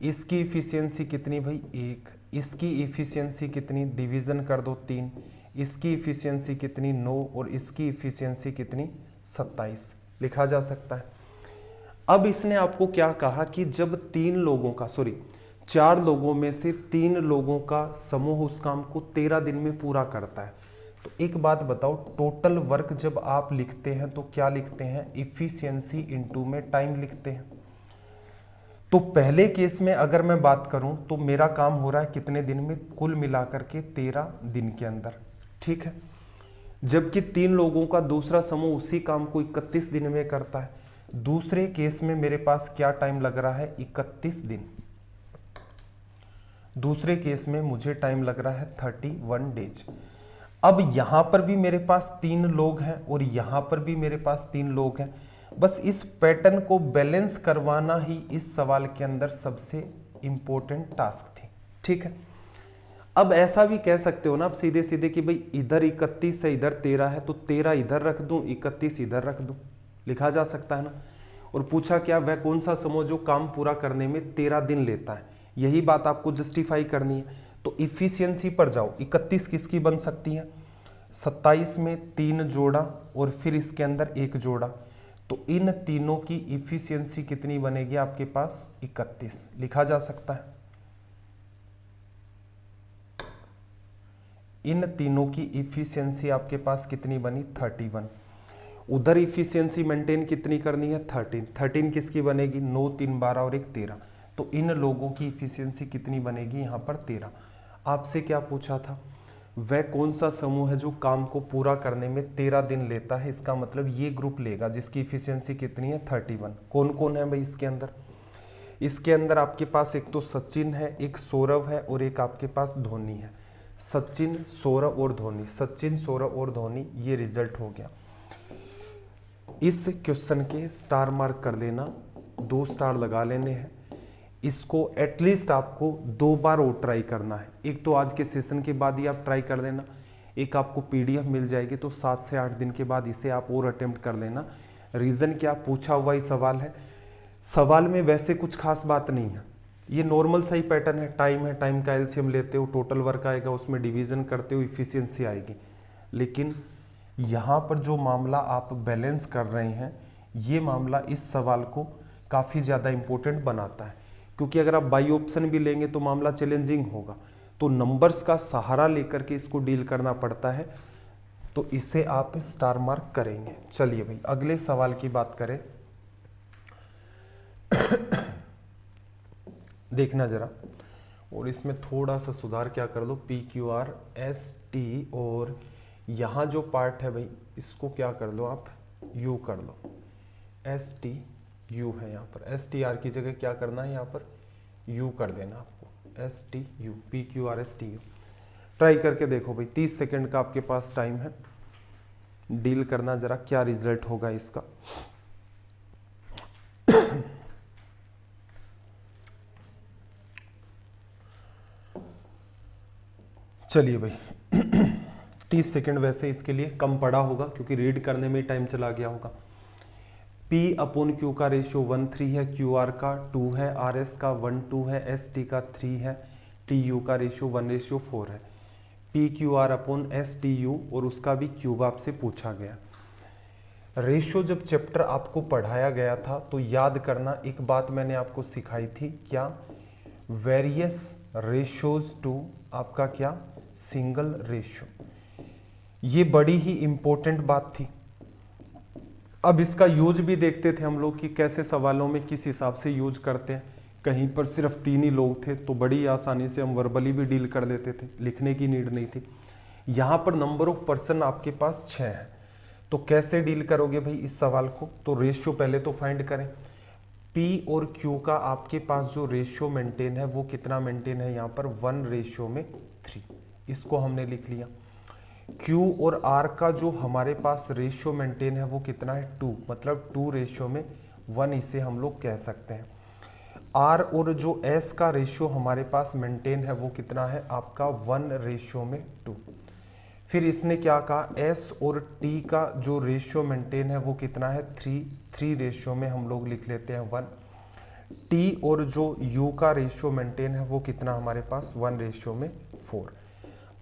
इसकी इफिशियंसी कितनी भाई, 1। इसकी इफिशियंसी कितनी, डिवीजन कर दो 3। इसकी इफिशियंसी कितनी, 9, और इसकी इफिशियंसी कितनी, 27 लिखा जा सकता है। अब इसने आपको क्या कहा कि जब 4 लोगों में से 3 लोगों का समूह उस काम को 13 दिन में पूरा करता है, तो एक बात बताओ, टोटल वर्क जब आप लिखते हैं तो क्या लिखते हैं, इफिशियंसी इनटू में टाइम लिखते हैं। तो पहले केस में अगर मैं बात करूं तो मेरा काम हो रहा है कितने दिन में, कुल मिलाकर के 13 दिन के अंदर, ठीक है। जबकि 3 लोगों का दूसरा समूह उसी काम को 31 दिन में करता है। दूसरे केस में मेरे पास क्या टाइम लग रहा है, 31 दिन। दूसरे केस में मुझे टाइम लग रहा है 31 डेज। अब यहां पर भी मेरे पास 3 लोग हैं और यहां पर भी मेरे पास 3 लोग हैं। बस इस पैटर्न को बैलेंस करवाना ही इस सवाल के अंदर सबसे इंपॉर्टेंट टास्क थी, ठीक है। अब ऐसा भी कह सकते हो ना आप सीधे सीधे कि भाई इधर 31 है, इधर 13 है, तो 13 इधर रख दूं, 31 इधर रख दूं, लिखा जा सकता है ना। और पूछा क्या, वह कौन सा समूह जो काम पूरा करने में 13 दिन लेता है, यही बात आपको जस्टिफाई करनी है। तो इफिशियंसी पर जाओ, 31 किसकी बन सकती है, 27 में 3 जोड़ा और फिर इसके अंदर 1 जोड़ा, तो इन तीनों की इफिशियंसी कितनी बनेगी आपके पास, 31 लिखा जा सकता है। इन तीनों की इफिशियंसी आपके पास कितनी बनी, 31। उधर इफिशियंसी मेंटेन कितनी करनी है, 13 किसकी बनेगी, 9, 3, 12 और 1, 13। तो इन लोगों की इफिशियंसी कितनी बनेगी यहाँ पर, 13। आपसे क्या पूछा था, वह कौन सा समूह है जो काम को पूरा करने में 13 दिन लेता है, इसका मतलब ये ग्रुप लेगा जिसकी इफिशियंसी कितनी है, 31। कौन कौन है भाई इसके अंदर, इसके अंदर आपके पास एक तो सचिन है, एक सौरभ है और एक आपके पास धोनी है। सचिन, सौरभ और धोनी, सचिन, सौरभ और धोनी, ये रिजल्ट हो गया। इस क्वेश्चन के स्टार मार्क कर देना, 2 स्टार लगा लेने हैं। इसको एटलीस्ट आपको 2 बार और ट्राई करना है। एक तो आज के सेशन के बाद ही आप ट्राई कर देना, एक आपको पीडीएफ मिल जाएगी, तो 7 से 8 दिन के बाद इसे आप और अटेम्प्ट कर लेना। रीज़न क्या, पूछा हुआ ही सवाल है। सवाल में वैसे कुछ खास बात नहीं है, ये नॉर्मल सा ही पैटर्न है। टाइम है, टाइम का एलसीएम लेते हो, टोटल वर्क आएगा, उसमें डिवीजन करते हो, इफिशियंसी आएगी। लेकिन यहाँ पर जो मामला आप बैलेंस कर रहे हैं, ये मामला इस सवाल को काफ़ी ज़्यादा इम्पोर्टेंट बनाता है, क्योंकि अगर आप बाई ऑप्शन भी लेंगे तो मामला चैलेंजिंग होगा। तो नंबर्स का सहारा लेकर के इसको डील करना पड़ता है, तो इसे आप स्टार मार्क करेंगे। चलिए भाई अगले सवाल की बात करें। देखना जरा, और इसमें थोड़ा सा सुधार क्या कर लो, PQR ST, और यहाँ जो पार्ट है भाई इसको क्या कर लो आप, U कर लो। ST U है यहाँ पर, STR की जगह क्या करना है यहाँ पर, U कर देना आपको, STU, PQR STU। ट्राई करके देखो भाई, 30 सेकंड का आपके पास टाइम है, डील करना जरा क्या रिजल्ट होगा इसका। चलिए भाई 30 सेकंड वैसे इसके लिए कम पड़ा होगा क्योंकि रीड करने में टाइम चला गया होगा। P/Q का रेशियो 1:3 है, QR का 2 है, RS का 1:2 है, ST का 3 है, TU का रेशियो 1:4 है। PQR/STU और उसका भी क्यूब आपसे पूछा गया। रेशियो जब चैप्टर आपको पढ़ाया गया था तो याद करना, एक बात मैंने आपको सिखाई थी, क्या, वेरियस रेशियोज टू आपका क्या, सिंगल रेशियो। ये बड़ी ही इंपॉर्टेंट बात थी। अब इसका यूज भी देखते थे हम लोग कि कैसे सवालों में किस हिसाब से यूज करते हैं। कहीं पर सिर्फ 3 ही लोग थे तो बड़ी आसानी से हम वर्बली भी डील कर लेते थे, लिखने की नीड नहीं थी। यहाँ पर नंबर ऑफ पर्सन आपके पास 6 है, तो कैसे डील करोगे भाई इस सवाल को? तो रेशियो पहले तो फाइंड करें। P और Q का आपके पास जो रेशियो मेंटेन है वो कितना मेंटेन है यहाँ पर, 1:3। इसको हमने लिख लिया। Q और R का जो हमारे पास रेशियो मेंटेन है वो कितना है, 2, मतलब 2:1 इसे हम लोग कह सकते हैं। R और जो S का रेशियो हमारे पास मेंटेन है वो कितना है आपका, 1:2। फिर इसने क्या कहा, S और T का जो रेशियो मेंटेन है वो कितना है, 3 रेशियो में हम लोग लिख लेते हैं 1। T और जो U का रेशियो मेंटेन है वो कितना हमारे पास, 1:4।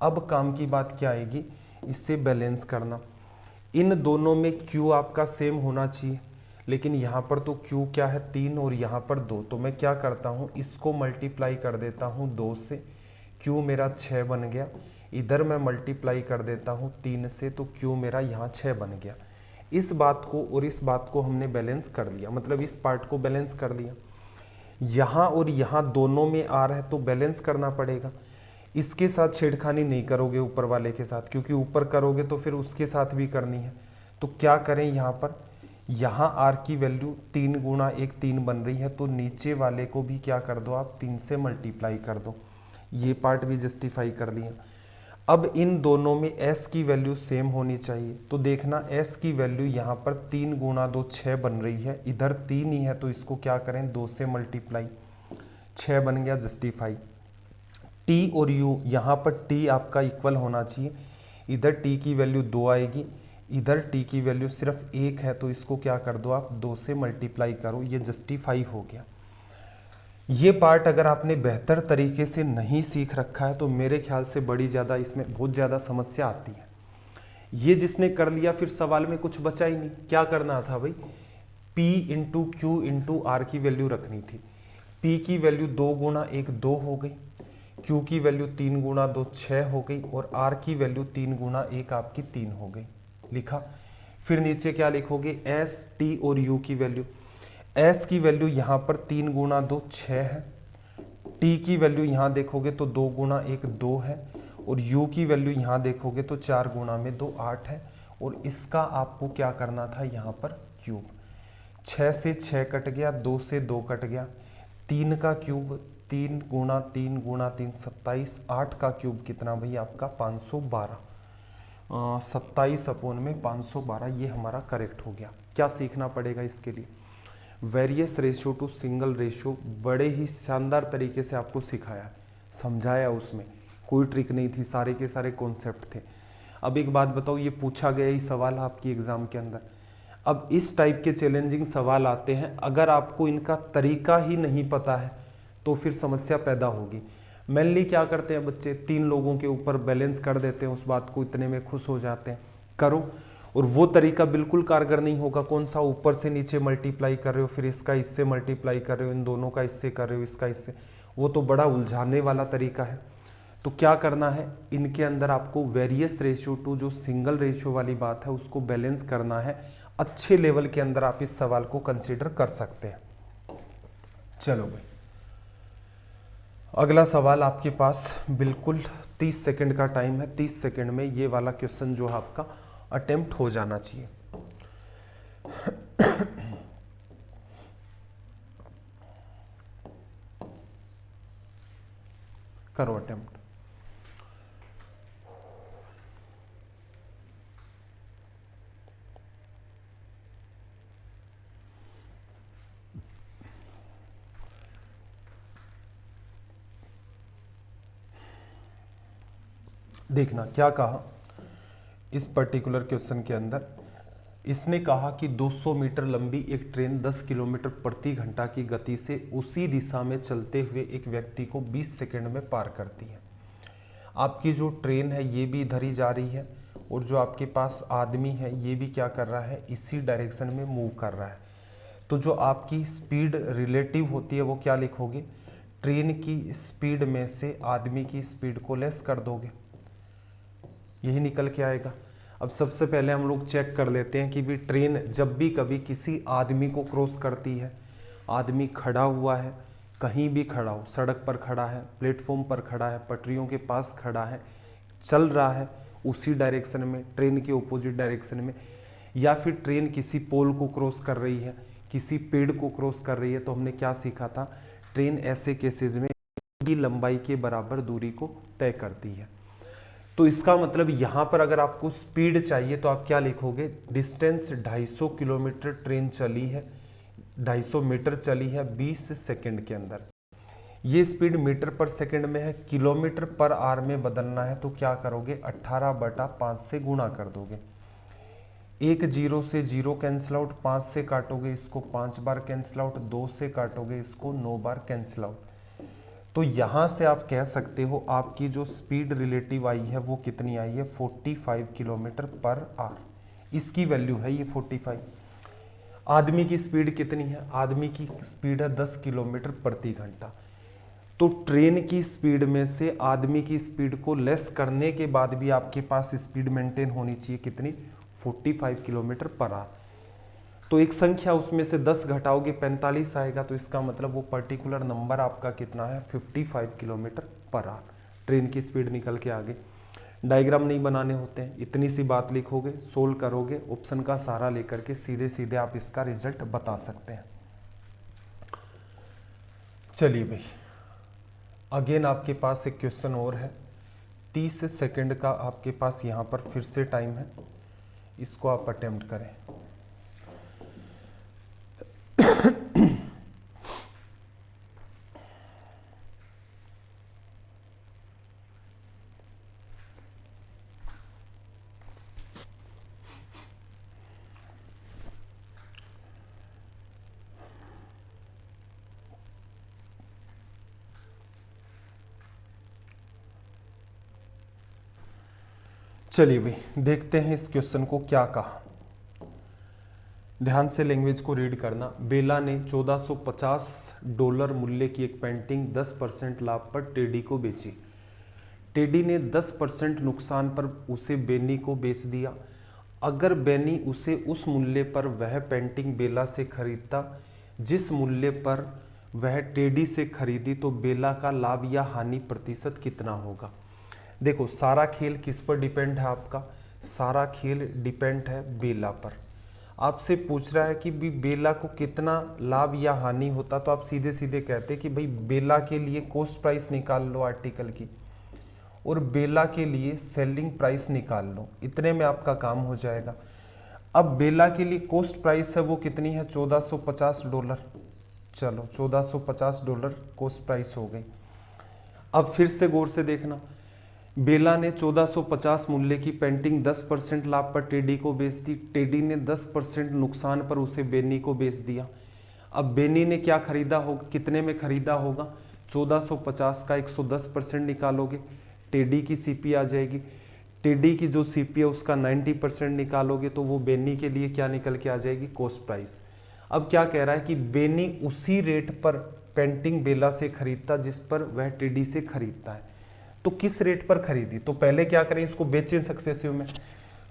अब काम की बात क्या आएगी, इससे बैलेंस करना। इन दोनों में Q आपका सेम होना चाहिए, लेकिन यहाँ पर तो Q क्या है, 3 और यहाँ पर 2। तो मैं क्या करता हूँ, इसको मल्टीप्लाई कर देता हूँ 2 से, Q मेरा 6 बन गया। इधर मैं मल्टीप्लाई कर देता हूँ 3 से, तो Q मेरा यहाँ 6 बन गया। इस बात को और इस बात को हमने बैलेंस कर लिया, मतलब इस पार्ट को बैलेंस कर लिया। यहाँ और यहाँ दोनों में R है तो बैलेंस करना पड़ेगा। इसके साथ छेड़खानी नहीं करोगे ऊपर वाले के साथ, क्योंकि ऊपर करोगे तो फिर उसके साथ भी करनी है। तो क्या करें यहाँ पर, यहाँ R की वैल्यू 3 गुणा 1 3 बन रही है, तो नीचे वाले को भी क्या कर दो आप, 3 से मल्टीप्लाई कर दो। ये पार्ट भी जस्टिफाई कर दिया। अब इन दोनों में S की वैल्यू सेम होनी चाहिए, तो देखना S की वैल्यू यहाँ पर 3 गुणा 2 6 बन रही है, इधर 3 ही है तो इसको क्या करें, 2 से मल्टीप्लाई, 6 बन गया, जस्टिफाई। T और U, यहाँ पर T आपका इक्वल होना चाहिए, इधर T की वैल्यू 2 आएगी, इधर T की वैल्यू सिर्फ 1 है, तो इसको क्या कर दो आप, 2 से मल्टीप्लाई करो, ये जस्टिफाई हो गया। ये पार्ट अगर आपने बेहतर तरीके से नहीं सीख रखा है तो मेरे ख्याल से बड़ी ज़्यादा इसमें बहुत ज़्यादा समस्या आती है। ये जिसने कर लिया फिर सवाल में कुछ बचा ही नहीं। क्या करना था भाई, P into q into r की वैल्यू रखनी थी। P की वैल्यू 2 गुणा 1 2 हो गई, Q की वैल्यू 3 गुणा 2 6 हो गई, और R की वैल्यू 3 गुणा 1 आपकी 3 हो गई। लिखा। फिर नीचे क्या लिखोगे, S T और U की वैल्यू। S की वैल्यू यहाँ पर 3 गुणा 2 6 है, T की वैल्यू यहाँ देखोगे तो 2 गुणा 1 2 है, और U की वैल्यू यहाँ देखोगे तो 4 गुणा में 2 8 है, और इसका आपको क्या करना था यहाँ पर क्यूब। 6 से 6 कट गया, 2 से 2 कट गया, 3 का क्यूब 3 गुणा 3 गुणा 3 27, 8 का क्यूब कितना भाई आपका 512, 27/512, ये हमारा करेक्ट हो गया। क्या सीखना पड़ेगा इसके लिए, various ratio two single ratio बड़े ही शानदार तरीके से आपको सिखाया, समझाया, उसमें कोई ट्रिक नहीं थी, सारे के सारे कॉन्सेप्ट थे। अब एक बात बताओ, ये पूछा गया ही सवाल आपकी एग्जाम के अंदर। अब इस टाइप के चैलेंजिंग सवाल आते हैं, अगर आपको इनका तरीका ही नहीं पता है तो फिर समस्या पैदा होगी। मेनली क्या करते हैं बच्चे, 3 लोगों के ऊपर बैलेंस कर देते हैं, उस बात को इतने में खुश हो जाते हैं। करो, और वो तरीका बिल्कुल कारगर नहीं होगा। कौन सा, ऊपर से नीचे मल्टीप्लाई कर रहे हो, फिर इसका इससे मल्टीप्लाई कर रहे हो, इन दोनों का इससे कर रहे हो, इसका इससे, वो तो बड़ा उलझाने वाला तरीका है। तो क्या करना है, इनके अंदर आपको वेरियस रेशियो टू जो सिंगल रेशियो वाली बात है उसको बैलेंस करना है। अच्छे लेवल के अंदर आप इस सवाल को कंसीडर कर सकते हैं। चलो भाई, अगला सवाल आपके पास बिल्कुल 30 सेकंड का टाइम है। 30 सेकंड में ये वाला क्वेश्चन जो है आपका अटेम्प्ट हो जाना चाहिए। करो अटेम्प्ट। देखना क्या कहा इस पर्टिकुलर क्वेश्चन के अंदर। इसने कहा कि 200 मीटर लंबी एक ट्रेन 10 किलोमीटर प्रति घंटा की गति से उसी दिशा में चलते हुए एक व्यक्ति को 20 सेकंड में पार करती है। आपकी जो ट्रेन है ये भी इधर ही जा रही है, और जो आपके पास आदमी है ये भी क्या कर रहा है, इसी डायरेक्शन में मूव कर रहा है। तो जो आपकी स्पीड रिलेटिव होती है वो क्या लिखोगे, ट्रेन की स्पीड में से आदमी की स्पीड को लेस कर दोगे, यही निकल के आएगा। अब सबसे पहले हम लोग चेक कर लेते हैं कि भी ट्रेन जब भी कभी किसी आदमी को क्रॉस करती है, आदमी खड़ा हुआ है, कहीं भी खड़ा हो, सड़क पर खड़ा है, प्लेटफॉर्म पर खड़ा है, पटरियों के पास खड़ा है, चल रहा है उसी डायरेक्शन में, ट्रेन के ऑपोजिट डायरेक्शन में, या फिर ट्रेन किसी पोल को क्रॉस कर रही है, किसी पेड़ को क्रॉस कर रही है, तो हमने क्या सीखा था, ट्रेन ऐसे केसेस में की लंबाई के बराबर दूरी को तय करती है। तो इसका मतलब यहाँ पर अगर आपको स्पीड चाहिए तो आप क्या लिखोगे, डिस्टेंस 250 किलोमीटर ट्रेन चली है, 250 मीटर चली है 20 सेकंड के अंदर। ये स्पीड मीटर पर सेकंड में है, किलोमीटर पर आवर में बदलना है तो क्या करोगे, 18/5 से गुणा कर दोगे। एक 0 से 0 कैंसिल आउट, 5 से काटोगे इसको 5 बार कैंसिल आउट, 2 से काटोगे इसको 9 बार कैंसिल आउट। तो यहाँ से आप कह सकते हो आपकी जो स्पीड रिलेटिव आई है वो कितनी आई है, 45 किलोमीटर पर आवर। इसकी वैल्यू है ये 45। आदमी की स्पीड कितनी है, आदमी की स्पीड है 10 किलोमीटर प्रति घंटा। तो ट्रेन की स्पीड में से आदमी की स्पीड को लेस करने के बाद भी आपके पास स्पीड मेंटेन होनी चाहिए कितनी, 45 किलोमीटर पर आवर। तो एक संख्या उसमें से 10 घटाओगे 45 आएगा, तो इसका मतलब वो पर्टिकुलर नंबर आपका कितना है, 55 किलोमीटर पर आवर। ट्रेन की स्पीड निकल के आगे। डायग्राम नहीं बनाने होते हैं, इतनी सी बात लिखोगे, सोल्व करोगे, ऑप्शन का सहारा लेकर के सीधे सीधे आप इसका रिजल्ट बता सकते हैं। चलिए भाई, अगेन आपके पास एक क्वेश्चन और है, 30 सेकंड का आपके पास यहाँ पर फिर से टाइम है, इसको आप अटेम्प्ट करें। चलिए भाई देखते हैं इस क्वेश्चन को क्या कहा। ध्यान से लैंग्वेज को रीड करना। बेला ने $1450 मूल्य की एक पेंटिंग 10% लाभ पर टेडी को बेची। टेडी ने 10% नुकसान पर उसे बेनी को बेच दिया। अगर बेनी उसे उस मूल्य पर वह पेंटिंग बेला से खरीदता जिस मूल्य पर वह टेडी से खरीदी, तो बेला का लाभ या हानि प्रतिशत कितना होगा। देखो सारा खेल किस पर डिपेंड है आपका, सारा खेल डिपेंड है बेला पर। आपसे पूछ रहा है कि भी बेला को कितना लाभ या हानि होता, तो आप सीधे सीधे कहते कि भाई बेला के लिए कॉस्ट प्राइस निकाल लो आर्टिकल की और बेला के लिए सेलिंग प्राइस निकाल लो, इतने में आपका काम हो जाएगा। अब बेला के लिए कॉस्ट प्राइस है वो कितनी है, $1450। चलो $1450 कॉस्ट प्राइस हो गई। अब फिर से गौर से देखना, बेला ने 1450 मूल्य की पेंटिंग 10% लाभ पर टेडी को बेच दी। टेडी ने 10% नुकसान पर उसे बेनी को बेच दिया। अब बेनी ने क्या खरीदा होगा, कितने में खरीदा होगा, 1450 का 110% निकालोगे, टेडी की सीपी आ जाएगी। टेडी की जो सीपी है उसका 90% निकालोगे तो वो बेनी के लिए क्या निकल के आ जाएगी, कॉस्ट प्राइस। अब क्या कह रहा है कि बेनी उसी रेट पर पेंटिंग बेला से खरीदता जिस पर वह टेडी से खरीदता है। तो किस रेट पर खरीदी, तो पहले क्या करें, इसको बेचें सक्सेसिव में।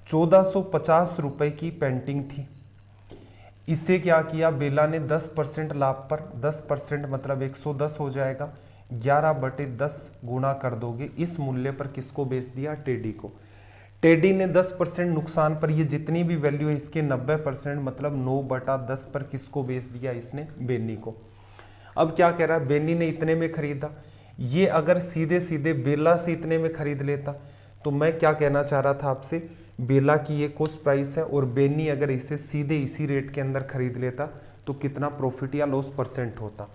1450 रुपए की पेंटिंग थी, इसे क्या किया बेला ने 10% लाभ पर, 10% मतलब 110 हो जाएगा, 11/10 गुणा कर दोगे, इस मूल्य पर किसको बेच दिया, टेडी को। टेडी ने 10% नुकसान पर, ये जितनी भी वैल्यू है इसके 90% मतलब 9/10 पर किसको बेच दिया, इसने बेनी को। अब क्या कह रहा है, बेनी ने इतने में खरीदा। ये अगर सीधे सीधे बेला से इतने में खरीद लेता तो मैं क्या कहना चाह रहा था आपसे, बेला की ये कॉस्ट प्राइस है और बेनी अगर इसे सीधे इसी रेट के अंदर खरीद लेता तो कितना प्रॉफिट या लॉस परसेंट होता।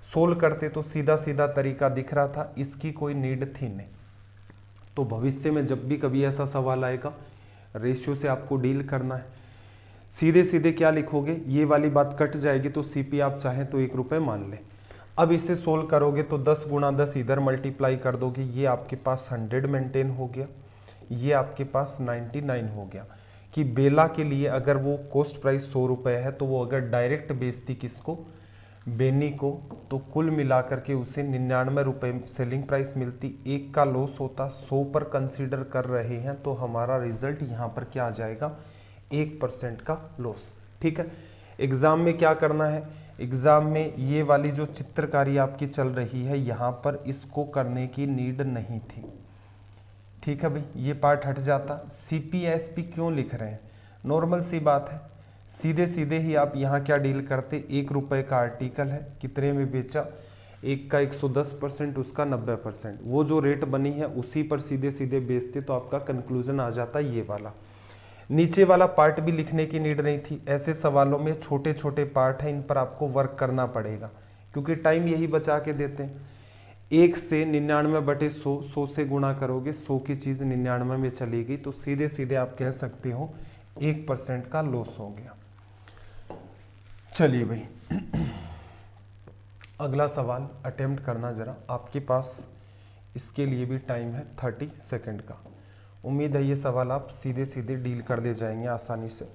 सोल्व करते तो सीधा सीधा तरीका दिख रहा था, इसकी कोई नीड थी नहीं। तो भविष्य में जब भी कभी ऐसा सवाल आएगा, रेशियो से आपको डील करना है। सीधे सीधे क्या लिखोगे, ये वाली बात कट जाएगी तो सीपी आप चाहें तो ₹1 मान लें। अब इसे सोल्व करोगे तो 10 गुणा 10 इधर मल्टीप्लाई कर दोगे, ये आपके पास 100 मेंटेन हो गया, ये आपके पास 99 हो गया। कि बेला के लिए अगर वो कॉस्ट प्राइस ₹100 है तो वो अगर डायरेक्ट बेचती किसको, बेनी को, तो कुल मिलाकर के उसे 99 रुपये सेलिंग प्राइस मिलती, 1 का लॉस होता, 100 पर कंसीडर कर रहे हैं तो हमारा रिजल्ट यहाँ पर क्या आ जाएगा, 1% का लॉस। ठीक है, एग्ज़ाम में क्या करना है, एग्ज़ाम में ये वाली जो चित्रकारी आपकी चल रही है यहाँ पर इसको करने की नीड नहीं थी। ठीक है भाई, ये पार्ट हट जाता। CPSP क्यों लिख रहे हैं, नॉर्मल सी बात है, सीधे सीधे ही आप यहाँ क्या डील करते, 1 रुपये का आर्टिकल है, कितने में बेचा, एक का 110%, उसका 90%, वो जो रेट बनी है उसी पर सीधे सीधे बेचते, तो आपका कंक्लूजन आ जाता ये वाला। नीचे वाला पार्ट भी लिखने की नीड नहीं थी। ऐसे सवालों में छोटे छोटे पार्ट हैं, इन पर आपको वर्क करना पड़ेगा क्योंकि टाइम यही बचा के देते हैं। 1 से 99/100, 100 से गुणा करोगे, 100 की चीज़ 99 में चली गई, तो सीधे सीधे आप कह सकते हो 1% का लॉस हो गया। चलिए भाई अगला सवाल अटेम्प्ट करना जरा, आपके पास इसके लिए भी टाइम है 30 सेकंड का। उम्मीद है ये सवाल आप सीधे सीधे डील कर दे जाएंगे आसानी से।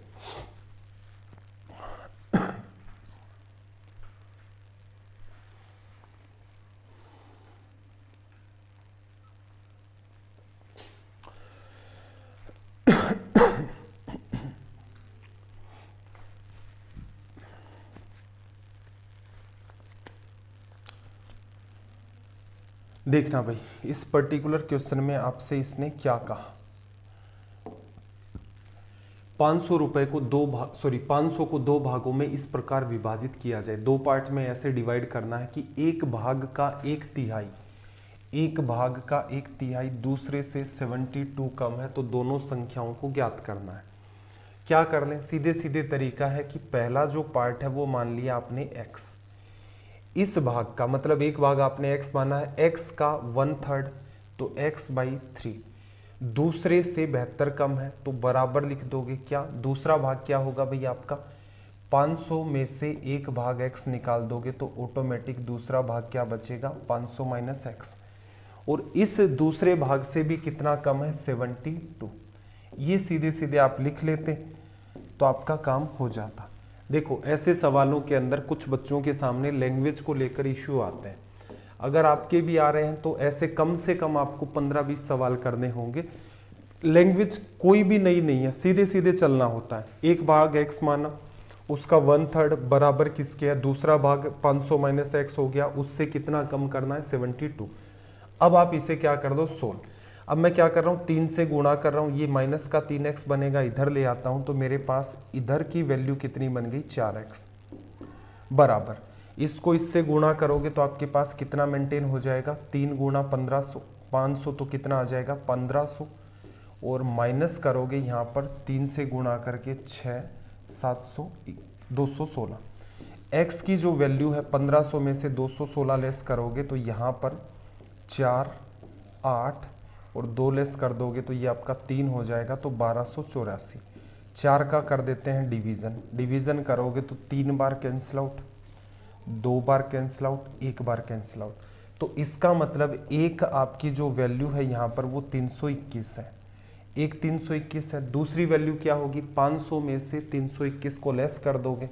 देखना भाई, इस पर्टिकुलर क्वेश्चन में आपसे इसने क्या कहा, 500 रुपए को 500 को 2 भागों में इस प्रकार विभाजित किया जाए। 2 पार्ट में ऐसे डिवाइड करना है कि एक भाग का 1/3 दूसरे से 72 कम है, तो दोनों संख्याओं को ज्ञात करना है। क्या कर लें, सीधे सीधे तरीका है कि पहला जो पार्ट है वो मान लिया आपने x, इस भाग का मतलब एक भाग आपने x माना है, x का 1/3 तो x/3, दूसरे से 72 कम है तो बराबर लिख दोगे क्या, दूसरा भाग क्या होगा भाई आपका, 500 में से 1 भाग x निकाल दोगे तो ऑटोमेटिक दूसरा भाग क्या बचेगा, 500 माइनस x, और इस दूसरे भाग से भी कितना कम है, 72। ये सीधे सीधे आप लिख लेते तो आपका काम हो जाता। देखो ऐसे सवालों के अंदर कुछ बच्चों के सामने लैंग्वेज को लेकर इश्यू आते हैं, अगर आपके भी आ रहे हैं तो ऐसे कम से कम आपको 15-20 सवाल करने होंगे। लैंग्वेज कोई भी नई नहीं है, सीधे सीधे चलना होता है। एक भाग x माना, उसका 1/3 बराबर किसके है, दूसरा भाग 500 माइनस x हो गया, उससे कितना कम करना है, 72। अब आप इसे क्या कर दो, सोल्व। अब मैं क्या कर रहा हूँ, 3 से गुणा कर रहा हूँ, ये माइनस का 3x बनेगा, इधर ले आता हूँ तो मेरे पास इधर की वैल्यू कितनी बन गई, 4x बराबर, इसको इससे गुणा करोगे तो आपके पास कितना मेंटेन हो जाएगा, 3 गुणा 1500, 500 तो कितना आ जाएगा 1500, और माइनस करोगे यहाँ पर 3 से गुणा करके 6, 700, 216। x की जो वैल्यू है 1500 में से 216 लेस करोगे तो यहाँ पर 4, 8 और 2 लेस कर दोगे तो ये आपका 3 हो जाएगा, तो 1284। 4 का कर देते हैं डिवीज़न, डिवीज़न करोगे तो 3 बार कैंसिल आउट, 2 बार कैंसिल आउट, 1 बार कैंसिल आउट, तो इसका मतलब एक आपकी जो वैल्यू है यहाँ पर वो 321 है, एक 321 है। दूसरी वैल्यू क्या होगी, 500 में से 321 को लेस कर दोगे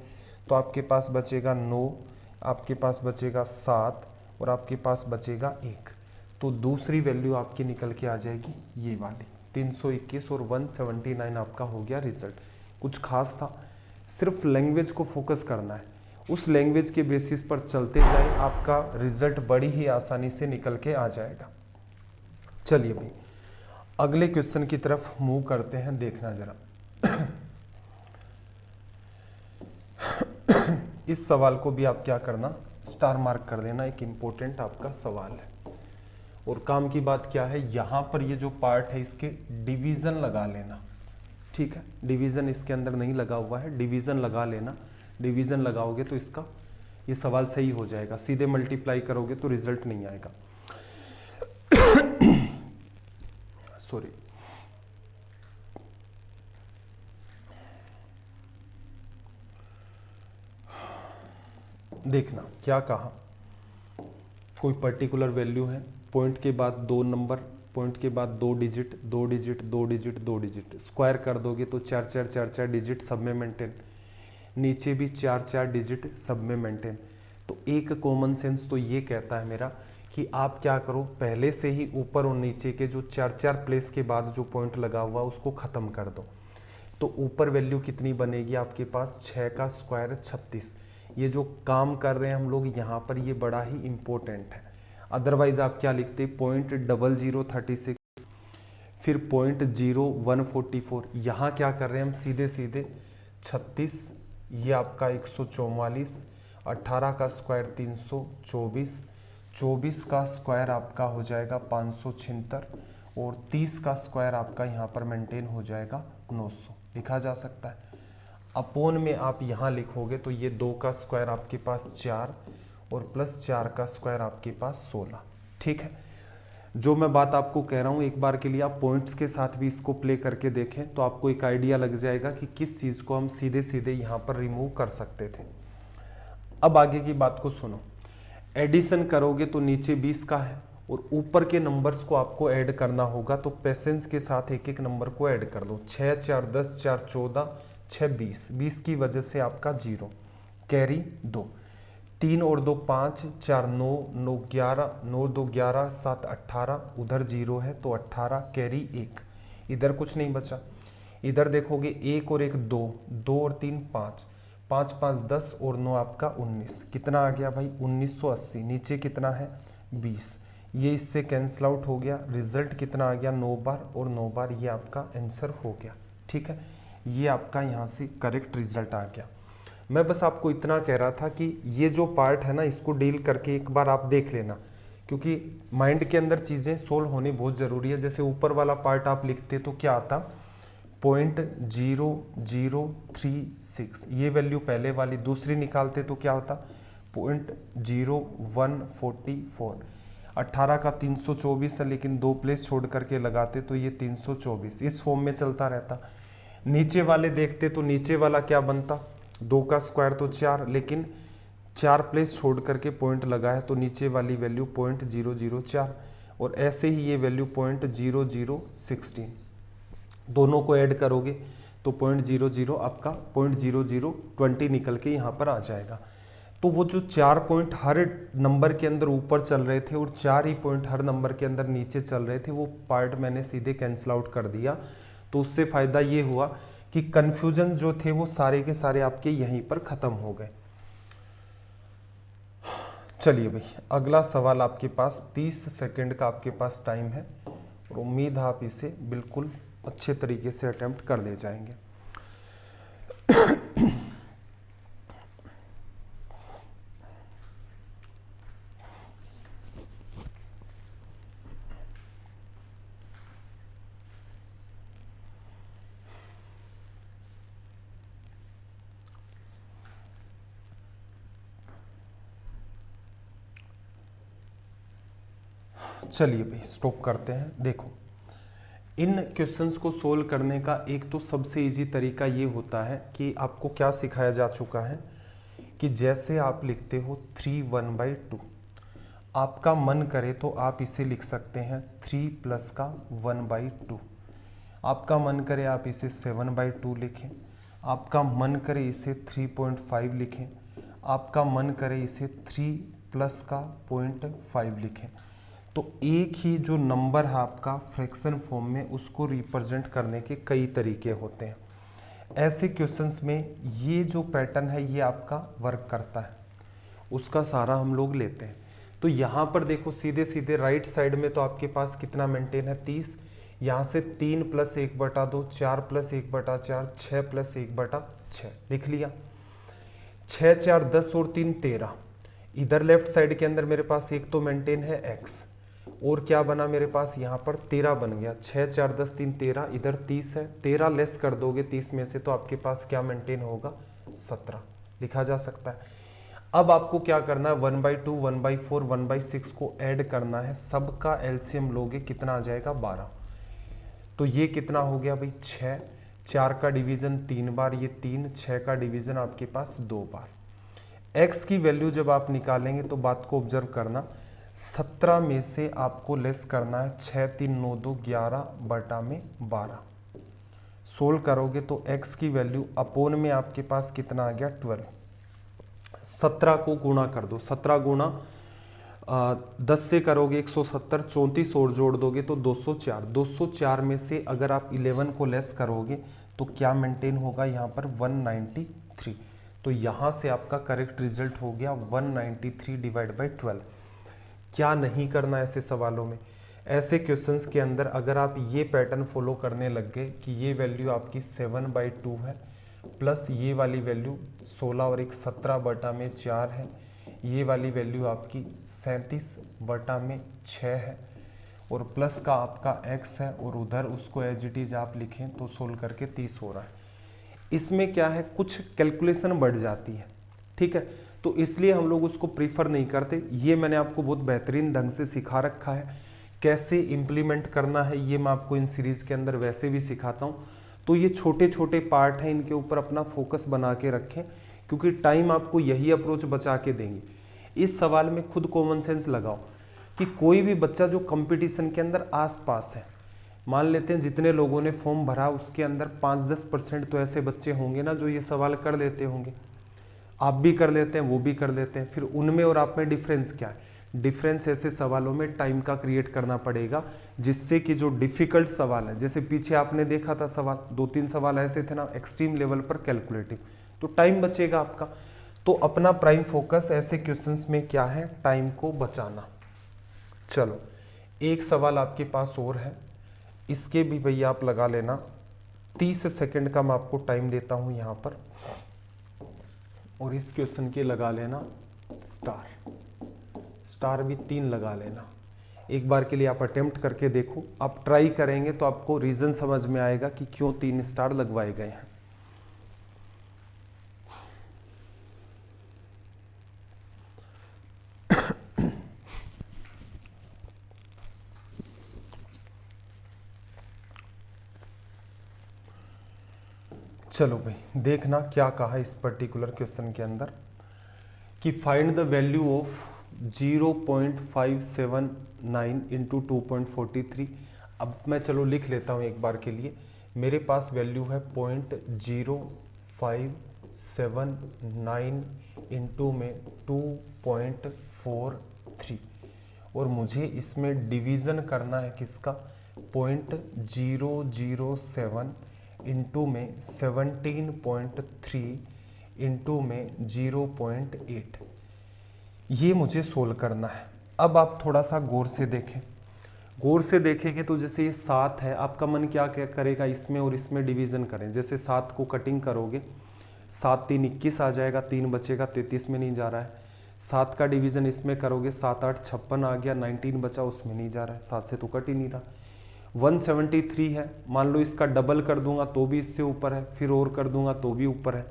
तो आपके पास बचेगा 9, आपके पास बचेगा 7 और आपके पास बचेगा 1, तो दूसरी वैल्यू आपकी निकल के आ जाएगी ये वाली 321 और 179 आपका हो गया रिजल्ट। कुछ खास था, सिर्फ लैंग्वेज को फोकस करना है, उस लैंग्वेज के बेसिस पर चलते जाए, आपका रिजल्ट बड़ी ही आसानी से निकल के आ जाएगा। चलिए भाई अगले क्वेश्चन की तरफ मूव करते हैं, देखना जरा। इस सवाल को भी आप क्या करना, स्टार मार्क कर देना, एक इंपॉर्टेंट आपका सवाल है। और काम की बात क्या है, यहाँ पर ये जो पार्ट है इसके डिवीज़न लगा लेना, ठीक है, डिवीज़न इसके अंदर नहीं लगा हुआ है, डिवीज़न लगा लेना, डिवीज़न लगाओगे तो इसका ये सवाल सही हो जाएगा, सीधे मल्टीप्लाई करोगे तो रिजल्ट नहीं आएगा। सॉरी, देखना क्या कहा, कोई पर्टिकुलर वैल्यू है, पॉइंट के बाद 2 नंबर, पॉइंट के बाद 2 digit, 2 digit, 2 digit, 2 digit, square कर दोगे तो 4 डिजिट सब में मेंटेन, नीचे भी 4 डिजिट सब में मेंटेन, तो एक कॉमन सेंस तो ये कहता है मेरा कि आप क्या करो, पहले से ही ऊपर और नीचे के जो 4 प्लेस के बाद जो पॉइंट लगा हुआ उसको ख़त्म कर दो। तो ऊपर वैल्यू कितनी बनेगी आपके पास, 6 का स्क्वायर 36। ये जो काम कर रहे हैं हम लोग यहाँ पर, ये बड़ा ही इम्पोर्टेंट है। अदरवाइज आप क्या लिखते, 0.0036, फिर 0.0144। यहाँ क्या कर रहे हैं हम, सीधे सीधे 36, ये आपका 144, 18 का स्क्वायर 324, 24 का स्क्वायर आपका हो जाएगा 576, और 30 का स्क्वायर आपका यहाँ पर मेंटेन हो जाएगा 900, लिखा जा सकता है। अपोन में आप यहाँ लिखोगे तो ये 2 का स्क्वायर आपके पास 4, और प्लस 4 का स्क्वायर आपके पास 16। ठीक है, जो मैं बात आपको कह रहा हूँ एक बार के लिए आप पॉइंट्स के साथ भी इसको प्ले करके देखें तो आपको एक आइडिया लग जाएगा कि किस चीज़ को हम सीधे सीधे यहाँ पर रिमूव कर सकते थे। अब आगे की बात को सुनो। एडिशन करोगे तो नीचे 20 का है और ऊपर के नंबर्स को आपको ऐड करना होगा, तो पेशेंस के साथ एक एक नंबर को ऐड कर दो। 6 4 10 4 14 6 20, 20 की वजह से आपका 0, कैरी 2, 3 और 2 5, 4 9, 9 11, 9 2 11, 7 18, उधर 0 है तो 18, कैरी 1, इधर कुछ नहीं बचा। इधर देखोगे 1 और 1 2, 2 और 3 5, 5 5 10 और 9 आपका 19, कितना आ गया भाई 1980। नीचे कितना है 20, ये इससे कैंसिल आउट हो गया। रिजल्ट कितना आ गया 9 बार, और 9 बार ये आपका आंसर हो गया। ठीक है, ये आपका यहाँ से करेक्ट रिजल्ट आ गया। मैं बस आपको इतना कह रहा था कि ये जो पार्ट है ना, इसको डील करके एक बार आप देख लेना, क्योंकि माइंड के अंदर चीज़ें सोल्व होनी बहुत ज़रूरी है। जैसे ऊपर वाला पार्ट आप लिखते तो क्या आता, 0.0036, ये वैल्यू पहले वाली, दूसरी निकालते तो क्या होता 0.0144। 18 का 324 है, लेकिन 2 प्लेस छोड़ करके लगाते तो ये 324, इस फॉर्म में चलता रहता। नीचे वाले देखते तो नीचे वाला क्या बनता, 2 का स्क्वायर तो 4, लेकिन 4 प्लेस छोड़ करके पॉइंट लगा है तो नीचे वाली वैल्यू 0.004, और ऐसे ही ये वैल्यू 0.0016, दोनों को ऐड करोगे तो 0.00 आपका 0.0020 निकल के यहाँ पर आ जाएगा। तो वो जो 4 पॉइंट हर नंबर के अंदर ऊपर चल रहे थे और 4 ही पॉइंट हर नंबर के अंदर नीचे चल रहे थे, वो पार्ट मैंने सीधे कैंसिल आउट कर दिया। तो उससे फ़ायदा ये हुआ कि कन्फ्यूजन जो थे वो सारे के सारे आपके यहीं पर ख़त्म हो गए। चलिए भाई, अगला सवाल आपके पास 30 सेकंड का आपके पास टाइम है, और उम्मीद है आप इसे बिल्कुल अच्छे तरीके से अटेम्प्ट कर ले जाएंगे। चलिए भाई, स्टॉप करते हैं। देखो, इन क्वेश्चंस को सोल्व करने का एक तो सबसे इजी तरीका ये होता है कि आपको क्या सिखाया जा चुका है कि जैसे आप लिखते हो 3 1/2, आपका मन करे तो आप इसे लिख सकते हैं 3 प्लस का 1/2, आपका मन करे आप इसे 7/2 लिखें, आपका मन करे इसे 3.5 लिखें, आपका मन करे इसे 3 प्लस का 0.5 लिखें। तो एक ही जो नंबर है आपका फ्रैक्शन फॉर्म में, उसको रिप्रेजेंट करने के कई तरीके होते हैं। ऐसे क्वेश्चंस में ये जो पैटर्न है ये आपका वर्क करता है, उसका सारा हम लोग लेते हैं। तो यहाँ पर देखो, सीधे सीधे राइट साइड में तो आपके पास कितना मेंटेन है 30, यहाँ से 3 प्लस 1/2, 4 प्लस 1/4, 6 प्लस 1/6 लिख लिया। 6 4 10 और 3 13, इधर लेफ्ट साइड के अंदर मेरे पास एक तो मेंटेन है x, और क्या बना मेरे पास यहाँ पर 13 बन गया। 6 4 10 3 13, इधर 30 है, 13 लेस कर दोगे 30 में से तो आपके पास क्या मेंटेन होगा 17, लिखा जा सकता है। अब आपको क्या करना है, 1/2 1/4 1/6 को ऐड करना है, सबका एलसीएम लोगे कितना आ जाएगा 12। तो ये कितना हो गया भाई 6, 4 का डिवीजन 3 बार, ये 3, 6 का डिवीजन आपके पास 2 बार। x की वैल्यू जब आप निकालेंगे तो बात को ऑब्जर्व करना, 17 में से आपको लेस करना है 6 3 9 2 11/12। सोल्व करोगे तो x की वैल्यू अपोन में आपके पास कितना आ गया 12, 17 को गुणा कर दो, 17 गुणा 10 से करोगे 170, 34 और जोड़ दोगे तो 204। 204 में से अगर आप 11 को लेस करोगे तो क्या मेंटेन होगा यहाँ पर 193। तो यहाँ से आपका करेक्ट रिजल्ट हो गया 193 डिवाइड बाई 12। क्या नहीं करना ऐसे सवालों में, ऐसे क्वेश्चंस के अंदर अगर आप ये पैटर्न फॉलो करने लग गए कि ये वैल्यू आपकी 7/2 है प्लस ये वाली वैल्यू 16 और एक 17/4 है, ये वाली वैल्यू आपकी 37/6 है और प्लस का आपका x है और उधर उसको एज इट इज आप लिखें तो सोल्व करके 30 हो रहा है। इसमें क्या है, कुछ कैलकुलेशन बढ़ जाती है, ठीक है, तो इसलिए हम लोग उसको प्रीफर नहीं करते। ये मैंने आपको बहुत बेहतरीन ढंग से सिखा रखा है, कैसे इम्प्लीमेंट करना है ये मैं आपको इन सीरीज के अंदर वैसे भी सिखाता हूँ। तो ये छोटे छोटे पार्ट हैं, इनके ऊपर अपना फोकस बना के रखें क्योंकि टाइम आपको यही अप्रोच बचा के देंगे। इस सवाल में खुद कॉमन सेंस लगाओ कि कोई भी बच्चा जो कंपटीशन के अंदर आसपास है, मान लेते हैं जितने लोगों ने फॉर्म भरा उसके अंदर 5-10% तो ऐसे बच्चे होंगे ना जो ये सवाल कर लेते होंगे, आप भी कर लेते हैं, वो भी कर लेते हैं, फिर उनमें और आप में डिफरेंस क्या है? डिफरेंस ऐसे सवालों में टाइम का क्रिएट करना पड़ेगा जिससे कि जो डिफिकल्ट सवाल है, जैसे पीछे आपने देखा था सवाल 2-3 सवाल ऐसे थे ना एक्सट्रीम लेवल पर कैलकुलेटिव, तो टाइम बचेगा आपका। तो अपना प्राइम फोकस ऐसे क्वेश्चंस में क्या है, टाइम को बचाना। चलो एक सवाल आपके पास और है, इसके भी भैया आप लगा लेना, 30 सेकंड का मैं आपको टाइम देता हूं यहां पर, और इस क्वेश्चन के लगा लेना स्टार भी 3 लगा लेना। एक बार के लिए आप अटेम्प्ट करके देखो, आप ट्राई करेंगे तो आपको रीजन समझ में आएगा कि क्यों 3 स्टार लगवाए गए हैं। चलो भाई देखना क्या कहा इस पर्टिकुलर क्वेश्चन के अंदर कि find the value of 0.579 into 2.43। अब मैं चलो लिख लेता हूँ एक बार के लिए, मेरे पास वैल्यू है 0.0579 इंटू में 2.43 और मुझे इसमें डिवीज़न करना है किसका, 0.007 इंटू में 17.3 इंटू में 0.8, ये मुझे सोल्व करना है। अब आप थोड़ा सा गौर से देखें, गौर से देखेंगे तो जैसे ये 7 है, आपका मन क्या क्या करेगा, इसमें और इसमें डिवीज़न करें। जैसे 7 को कटिंग करोगे 7 3 21 आ जाएगा, 3 बचेगा, 33 में नहीं जा रहा है। 7 का डिवीज़न इसमें करोगे 7 8 56 आ गया, 19 बचा, उसमें नहीं जा रहा है, 7 से तो कट ही नहीं रहा। 173 है, मान लो इसका डबल कर दूंगा तो भी इससे ऊपर है, फिर और कर दूंगा तो भी ऊपर है।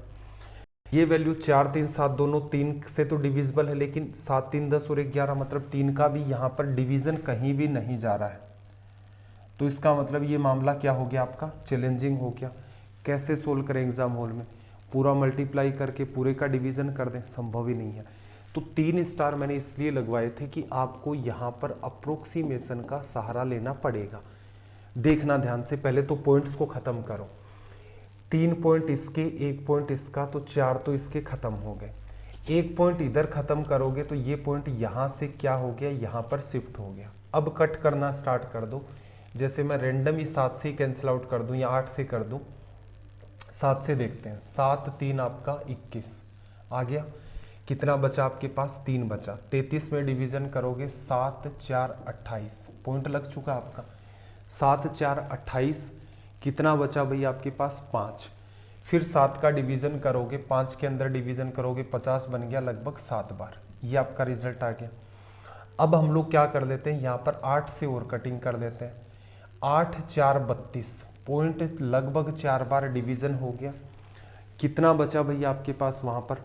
ये वैल्यू 4 3 7 दोनों 3 से तो डिविजिबल है, लेकिन 7 3 10 और 11 मतलब 3 का भी यहाँ पर डिवीज़न कहीं भी नहीं जा रहा है। तो इसका मतलब ये मामला क्या हो गया आपका, चैलेंजिंग हो गया। कैसे सोल्व करें एग्जाम हॉल में, पूरा मल्टीप्लाई करके पूरे का डिवीज़न कर दें, संभव ही नहीं है। तो 3 स्टार मैंने इसलिए लगवाए थे कि आपको यहाँ पर अप्रोक्सीमेशन का सहारा लेना पड़ेगा। देखना ध्यान से, पहले तो पॉइंट्स को ख़त्म करो, 3 पॉइंट इसके, 1 पॉइंट इसका, तो 4 तो इसके ख़त्म हो गए। 1 पॉइंट इधर ख़त्म करोगे तो ये पॉइंट यहाँ से क्या हो गया, यहाँ पर शिफ्ट हो गया। अब कट करना स्टार्ट कर दो, जैसे मैं रेंडम ही 7 से ही कैंसिल आउट कर दूँ या 8 से कर दूँ। 7 से देखते हैं, 7 3 आपका 21 आ गया, कितना बचा आपके पास, 3 बचा। 33 में डिवीज़न करोगे 7 4 28, पॉइंट लग चुका आपका। 7 4 28, कितना बचा भाई आपके पास, 5। फिर 7 का डिवीज़न करोगे, 5 के अंदर डिवीज़न करोगे, 50 बन गया लगभग 7 बार, ये आपका रिजल्ट आ गया। अब हम लोग क्या कर लेते हैं, यहाँ पर 8 से और कटिंग कर देते हैं। 8 4 32, पॉइंट लगभग 4 बार डिवीज़न हो गया। कितना बचा भैया आपके पास वहाँ पर,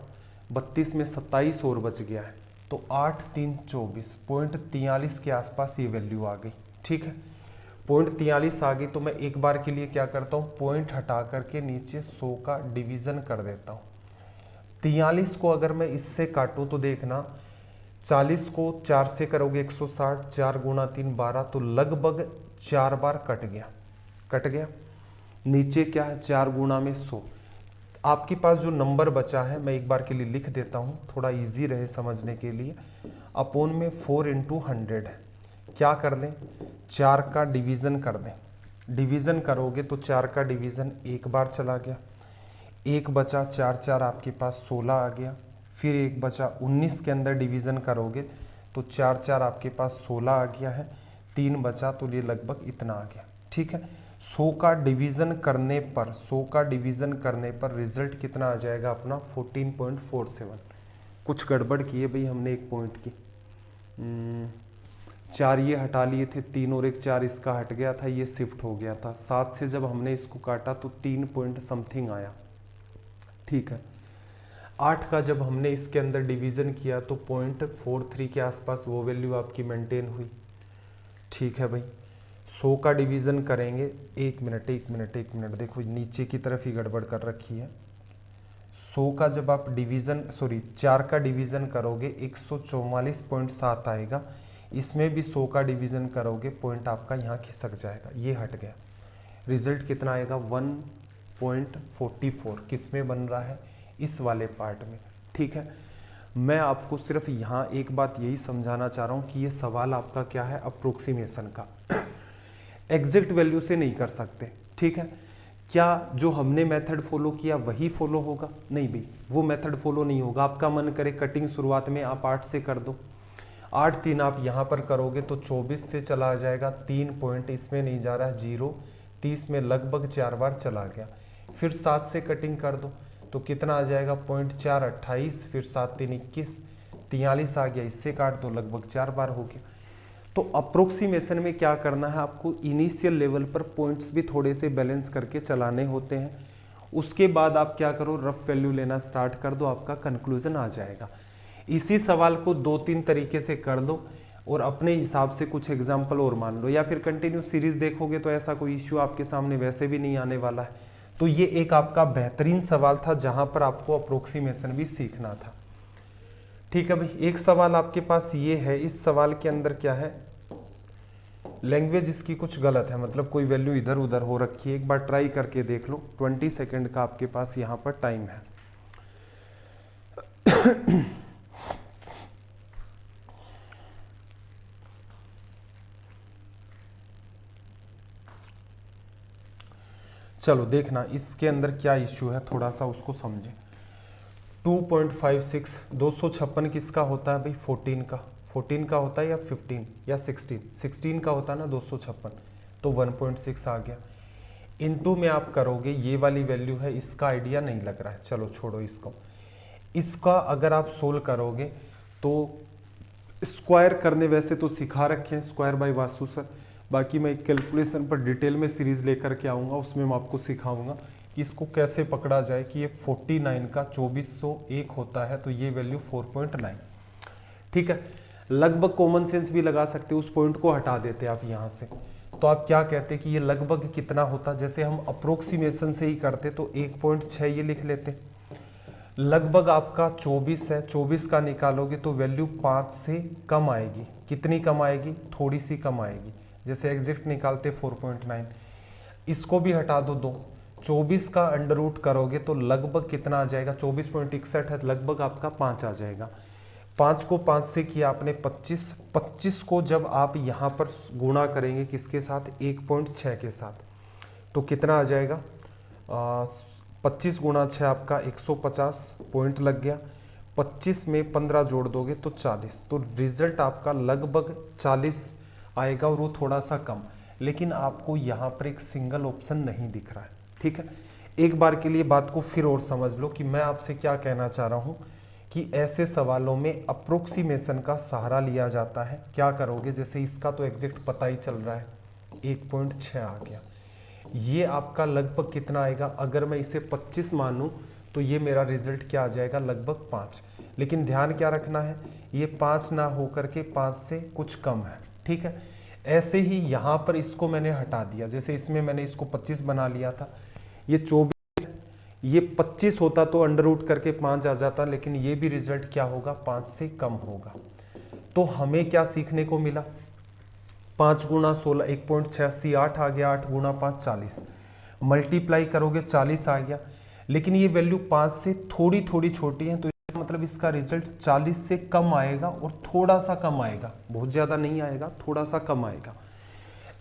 32 में 27 और बच गया है, तो 8 3 24, पॉइंट 43 के आसपास ये वैल्यू आ गई। ठीक है, पॉइंट 43 आ गई तो मैं एक बार के लिए क्या करता हूँ, पॉइंट हटा करके नीचे 100 का डिवीज़न कर देता हूँ। 43 को अगर मैं इससे काटूँ तो देखना, 40 को 4 से करोगे 160, 4 गुणा 3 12, तो लगभग 4 बार कट गया। नीचे क्या है, 4 गुणा में 100। आपके पास जो नंबर बचा है मैं एक बार के लिए लिख देता हूँ, थोड़ा इजी रहे समझने के लिए। अपोन में 4 इंटू 100 है। क्या कर दें, 4 का डिवीज़न कर दें। डिवीज़न करोगे तो 4 का डिवीज़न एक बार चला गया, एक बचा, 4 4 आपके पास 16 आ गया, फिर एक बचा, 19 के अंदर डिवीज़न करोगे तो 4 4 आपके पास 16 आ गया है, 3 बचा तो ये लगभग इतना आ गया। ठीक है, 100 का डिवीज़न करने पर 100 का डिवीज़न करने पर रिजल्ट कितना आ जाएगा अपना 14.47। कुछ गड़बड़ की है भाई हमने एक पॉइंट की, 4 ये हटा लिए थे, 3 और 1 4 इसका हट गया था, ये शिफ्ट हो गया था। 7 से जब हमने इसको काटा तो 3 पॉइंट समथिंग आया। ठीक है, 8 का जब हमने इसके अंदर डिवीज़न किया तो 0.43 के आसपास वो वैल्यू आपकी मेंटेन हुई। ठीक है भाई, 100 का डिवीज़न करेंगे, एक मिनट देखो नीचे की तरफ ही गड़बड़ कर रखी है। 100 का जब आप डिवीज़न 4 का डिवीज़न करोगे 144.7 आएगा, इसमें भी 100 का डिवीज़न करोगे पॉइंट आपका यहाँ खिसक जाएगा, ये हट गया। रिजल्ट कितना आएगा 1.44। किस में बन रहा है, इस वाले पार्ट में। ठीक है, मैं आपको सिर्फ यहाँ एक बात यही समझाना चाह रहा हूँ कि ये सवाल आपका क्या है, अप्रोक्सीमेशन का। एग्जैक्ट वैल्यू से नहीं कर सकते। ठीक है, क्या जो हमने मेथड फॉलो किया वही फॉलो होगा, नहीं भाई, वो मेथड फॉलो नहीं होगा। आपका मन करे कटिंग शुरुआत में आप 8 से कर दो, 8 3 आप यहाँ पर करोगे तो 24 से चला जाएगा, 3 पॉइंट इसमें नहीं जा रहा है, 0 30 में लगभग 4 बार चला गया। फिर 7 से कटिंग कर दो तो कितना आ जाएगा 0.4 28, फिर 7 3 21 43 आ गया, इससे काट दो लगभग 4 बार हो गया। तो अप्रोक्सीमेशन में क्या करना है आपको, इनिशियल लेवल पर पॉइंट्स भी थोड़े से बैलेंस करके चलाने होते हैं। उसके बाद आप क्या करो, रफ वैल्यू लेना स्टार्ट कर दो, आपका कंक्लूजन आ जाएगा। इसी सवाल को 2-3 तरीके से कर दो और अपने हिसाब से कुछ एग्जाम्पल और मान लो, या फिर कंटिन्यू सीरीज देखोगे तो ऐसा कोई इश्यू आपके सामने वैसे भी नहीं आने वाला है। तो ये एक आपका बेहतरीन सवाल था जहां पर आपको अप्रोक्सीमेशन भी सीखना था। ठीक है भाई, एक सवाल आपके पास ये है, इस सवाल के अंदर क्या है, लैंग्वेज इसकी कुछ गलत है, मतलब कोई वैल्यू इधर उधर हो रखी है। एक बार ट्राई करके देख लो, 20 सेकेंड का आपके पास यहाँ पर टाइम है। चलो देखना इसके अंदर क्या इश्यू है, थोड़ा सा उसको समझे। 2.56 256 किसका होता है भाई, 14 का होता है, या 15 या 16 का होता है ना 256, तो 1.6 आ गया। इनटू में आप करोगे, ये वाली वैल्यू है, इसका आइडिया नहीं लग रहा है, चलो छोड़ो इसको। इसका अगर आप सोल्व करोगे तो स्क्वायर करने वैसे तो सिखा रखे हैं, स्क्वायर बाय वासु सर, बाकी मैं एक कैलकुलेशन पर डिटेल में सीरीज लेकर के आऊँगा, उसमें मैं आपको सिखाऊंगा कि इसको कैसे पकड़ा जाए कि ये 49 का 2401 होता है तो ये वैल्यू 4.9। ठीक है, लगभग कॉमन सेंस भी लगा सकते हो, उस पॉइंट को हटा देते आप यहाँ से, तो आप क्या कहते कि ये लगभग कितना होता, जैसे हम अप्रोक्सीमेशन से ही करते तो 1.6 ये लिख लेते। लगभग आपका 24 है, 24 का निकालोगे तो वैल्यू 5 से कम आएगी। कितनी कम आएगी, थोड़ी सी कम आएगी, जैसे एग्जैक्ट निकालते 4.9। इसको भी हटा दो 2, 24 का अंडर रूट करोगे तो लगभग कितना आ जाएगा, 24.61 है, लगभग आपका 5 आ जाएगा। 5 को 5 से किया आपने 25, 25 को जब आप यहाँ पर गुणा करेंगे किसके साथ, 1.6 के साथ, तो कितना आ जाएगा, 25 गुणा 6 आपका 150 पॉइंट लग गया। 25 में 15 जोड़ दोगे तो 40, तो रिजल्ट आपका लगभग 40 आएगा, और वो थोड़ा सा कम, लेकिन आपको यहाँ पर एक सिंगल ऑप्शन नहीं दिख रहा है। ठीक है, एक बार के लिए बात को फिर और समझ लो कि मैं आपसे क्या कहना चाह रहा हूँ कि ऐसे सवालों में अप्रोक्सीमेशन का सहारा लिया जाता है। क्या करोगे, जैसे इसका तो एग्जैक्ट पता ही चल रहा है, 1.6 आ गया, ये आपका लगभग कितना आएगा, अगर मैं इसे 25 मानूं तो ये मेरा रिजल्ट क्या आ जाएगा, लगभग 5। लेकिन ध्यान क्या रखना है, ये 5 ना होकर के 5 से कुछ कम है। ठीक है, ऐसे ही यहाँ पर इसको मैंने हटा दिया, जैसे इसमें मैंने इसको 25 बना लिया था, ये 24, ये 25 होता तो अंडर रूट करके 5 आ जाता, लेकिन ये भी रिजल्ट क्या होगा, 5 से कम होगा। तो हमें क्या सीखने को मिला, 5 गुणा 16 1.86 8 आ गया, 8 गुणा 5 40, मल्टीप्लाई करोगे 40 आ गया। लेकिन ये वैल्यू 5 से थोड़ी थोड़ी छोटी है, तो इसका मतलब इसका रिजल्ट 40 से कम आएगा और थोड़ा सा कम आएगा, बहुत ज़्यादा नहीं आएगा, थोड़ा सा कम आएगा।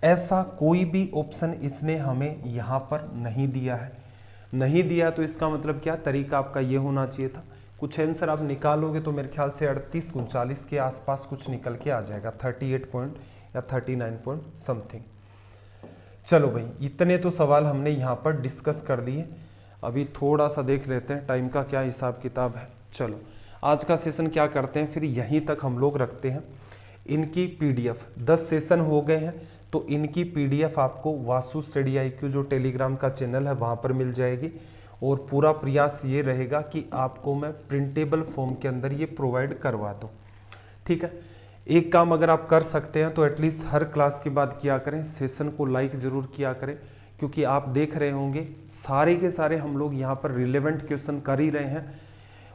ऐसा कोई भी ऑप्शन इसने हमें यहाँ पर नहीं दिया है, नहीं दिया, तो इसका मतलब क्या, तरीका आपका ये होना चाहिए था। कुछ आंसर आप निकालोगे तो मेरे ख्याल से 38 39 के आसपास कुछ निकल के आ जाएगा, 38 पॉइंट या 39 पॉइंट समथिंग। चलो भाई, इतने तो सवाल हमने यहाँ पर डिस्कस कर दिए। अभी थोड़ा सा देख लेते हैं टाइम का क्या हिसाब किताब है। चलो आज का सेशन क्या करते हैं, फिर यहीं तक हम लोग रखते हैं। इनकी पीडीएफ 10 सेशन हो गए हैं, तो इनकी पीडीएफ आपको वासु स्टडी IQ जो टेलीग्राम का चैनल है वहाँ पर मिल जाएगी। और पूरा प्रयास ये रहेगा कि आपको मैं प्रिंटेबल फॉर्म के अंदर ये प्रोवाइड करवा दूँ, ठीक है। एक काम अगर आप कर सकते हैं तो एटलीस्ट हर क्लास के बाद किया करें, सेशन को लाइक ज़रूर किया करें, क्योंकि आप देख रहे होंगे सारे के सारे हम लोग यहाँ पर रिलेवेंट क्वेश्चन कर ही रहे हैं।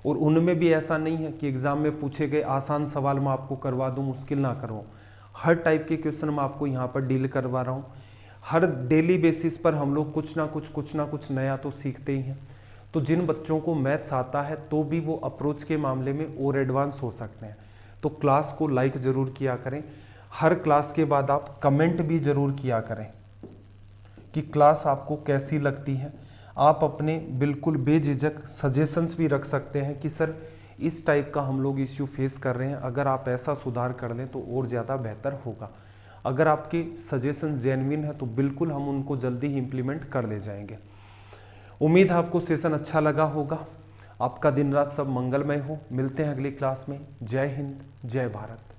और उनमें भी ऐसा नहीं है कि एग्ज़ाम में पूछे गए आसान सवाल मैं आपको करवा दूँ, मुश्किल ना करवाऊँ। हर टाइप के क्वेश्चन मैं आपको यहाँ पर डील करवा रहा हूँ। हर डेली बेसिस पर हम लोग कुछ ना कुछ नया तो सीखते ही हैं। तो जिन बच्चों को मैथ्स आता है तो भी वो अप्रोच के मामले में और एडवांस हो सकते हैं। तो क्लास को लाइक ज़रूर किया करें। हर क्लास के बाद आप कमेंट भी ज़रूर किया करें कि क्लास आपको कैसी लगती है। आप अपने बिल्कुल बेझिझक सजेशंस भी रख सकते हैं कि सर इस टाइप का हम लोग इश्यू फेस कर रहे हैं, अगर आप ऐसा सुधार कर दें तो और ज़्यादा बेहतर होगा। अगर आपके सजेशन जेन्युइन है तो बिल्कुल हम उनको जल्दी ही इम्प्लीमेंट कर ले जाएंगे। उम्मीद है आपको सेशन अच्छा लगा होगा। आपका दिन रात सब मंगलमय हो। मिलते हैं अगली क्लास में। जय हिंद, जय भारत।